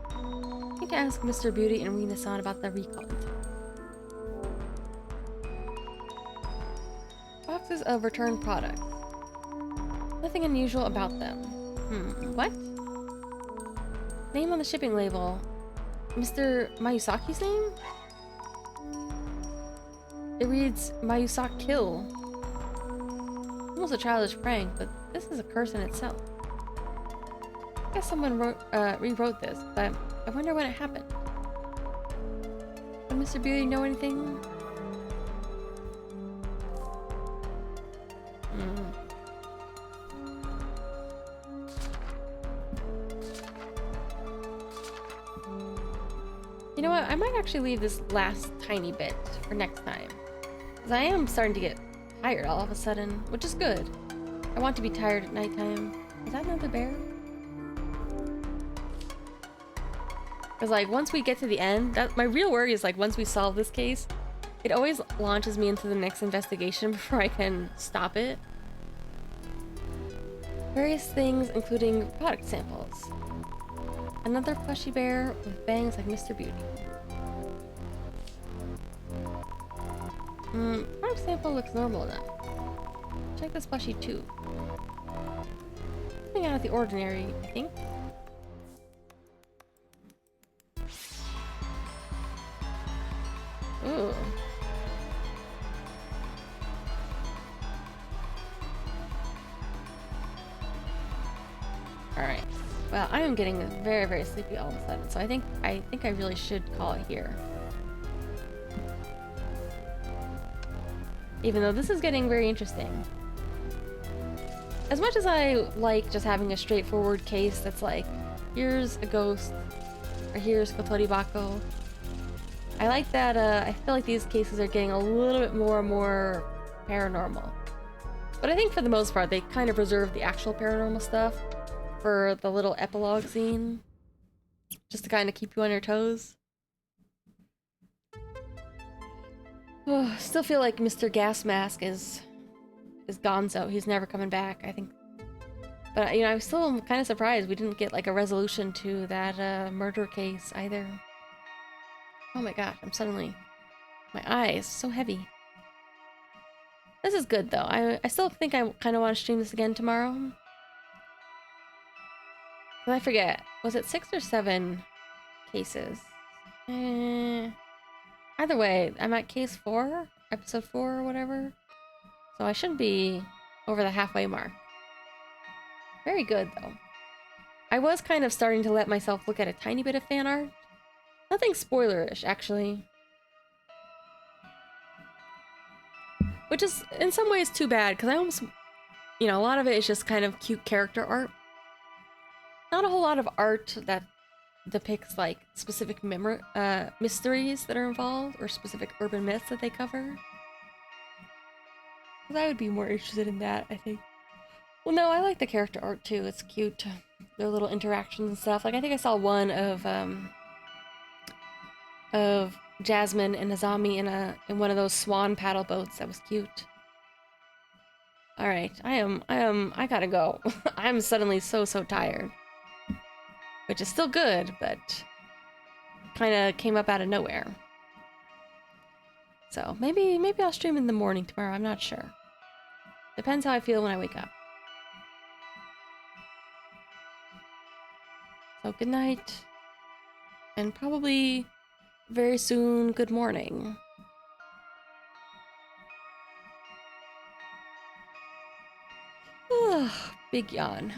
I need to ask Mr. Beauty and Rina-san about the recall incident. Boxes of returned products. Nothing unusual about them. What? Name on the shipping label. Mr. Mayusaki's name? It reads Mayusaki Kill. Almost a childish prank, but this is a curse in itself. I guess someone rewrote this, but I wonder when it happened. Does Mr. Beauty know anything? You know what? I might actually leave this last tiny bit for next time. Because I am starting to get tired all of a sudden, which is good. I want to be tired at nighttime. Is that another bear? Because like once we get to the end, my real worry is like once we solve this case, it always launches me into the next investigation before I can stop it. Various things including product samples. Another plushy bear with bangs like Mr. Beauty. Product sample looks normal enough. Check this plushie too. Nothing out of the ordinary, I think. Ooh. Alright. Well, I am getting very, very sleepy all of a sudden, so I think I really should call it here. Even though this is getting very interesting. As much as I like just having a straightforward case that's like, here's a ghost, or here's Kotori Bako, I like that, I feel like these cases are getting a little bit more and more paranormal. But I think for the most part, they kind of preserve the actual paranormal stuff for the little epilogue scene, just to kind of keep you on your toes. Oh, still feel like Mr. Gas Mask is gonzo. He's never coming back, I think. But, you know, I'm still kind of surprised we didn't get, like, a resolution to that murder case either. Oh my gosh, I'm suddenly... my eyes, so heavy. This is good, though. I still think I kind of want to stream this again tomorrow. But I forget. Was it 6 or 7 cases? Either way, I'm at case 4? Episode 4 or whatever. So I shouldn't be over the halfway mark. Very good, though. I was kind of starting to let myself look at a tiny bit of fan art. Nothing spoilerish, actually. Which is, in some ways, too bad, because I almost... you know, a lot of it is just kind of cute character art. Not a whole lot of art that depicts, like, specific mysteries that are involved, or specific urban myths that they cover. Because I would be more interested in that, I think. Well, no, I like the character art, too. It's cute. Their little interactions and stuff. Like, I think I saw one of Jasmine and Azami in one of those swan paddle boats. That was cute. Alright, I gotta go. I'm suddenly so tired. Which is still good, but kind of came up out of nowhere. So maybe I'll stream in the morning tomorrow. I'm not sure. Depends how I feel when I wake up. So good night, and probably very soon good morning. Big yawn.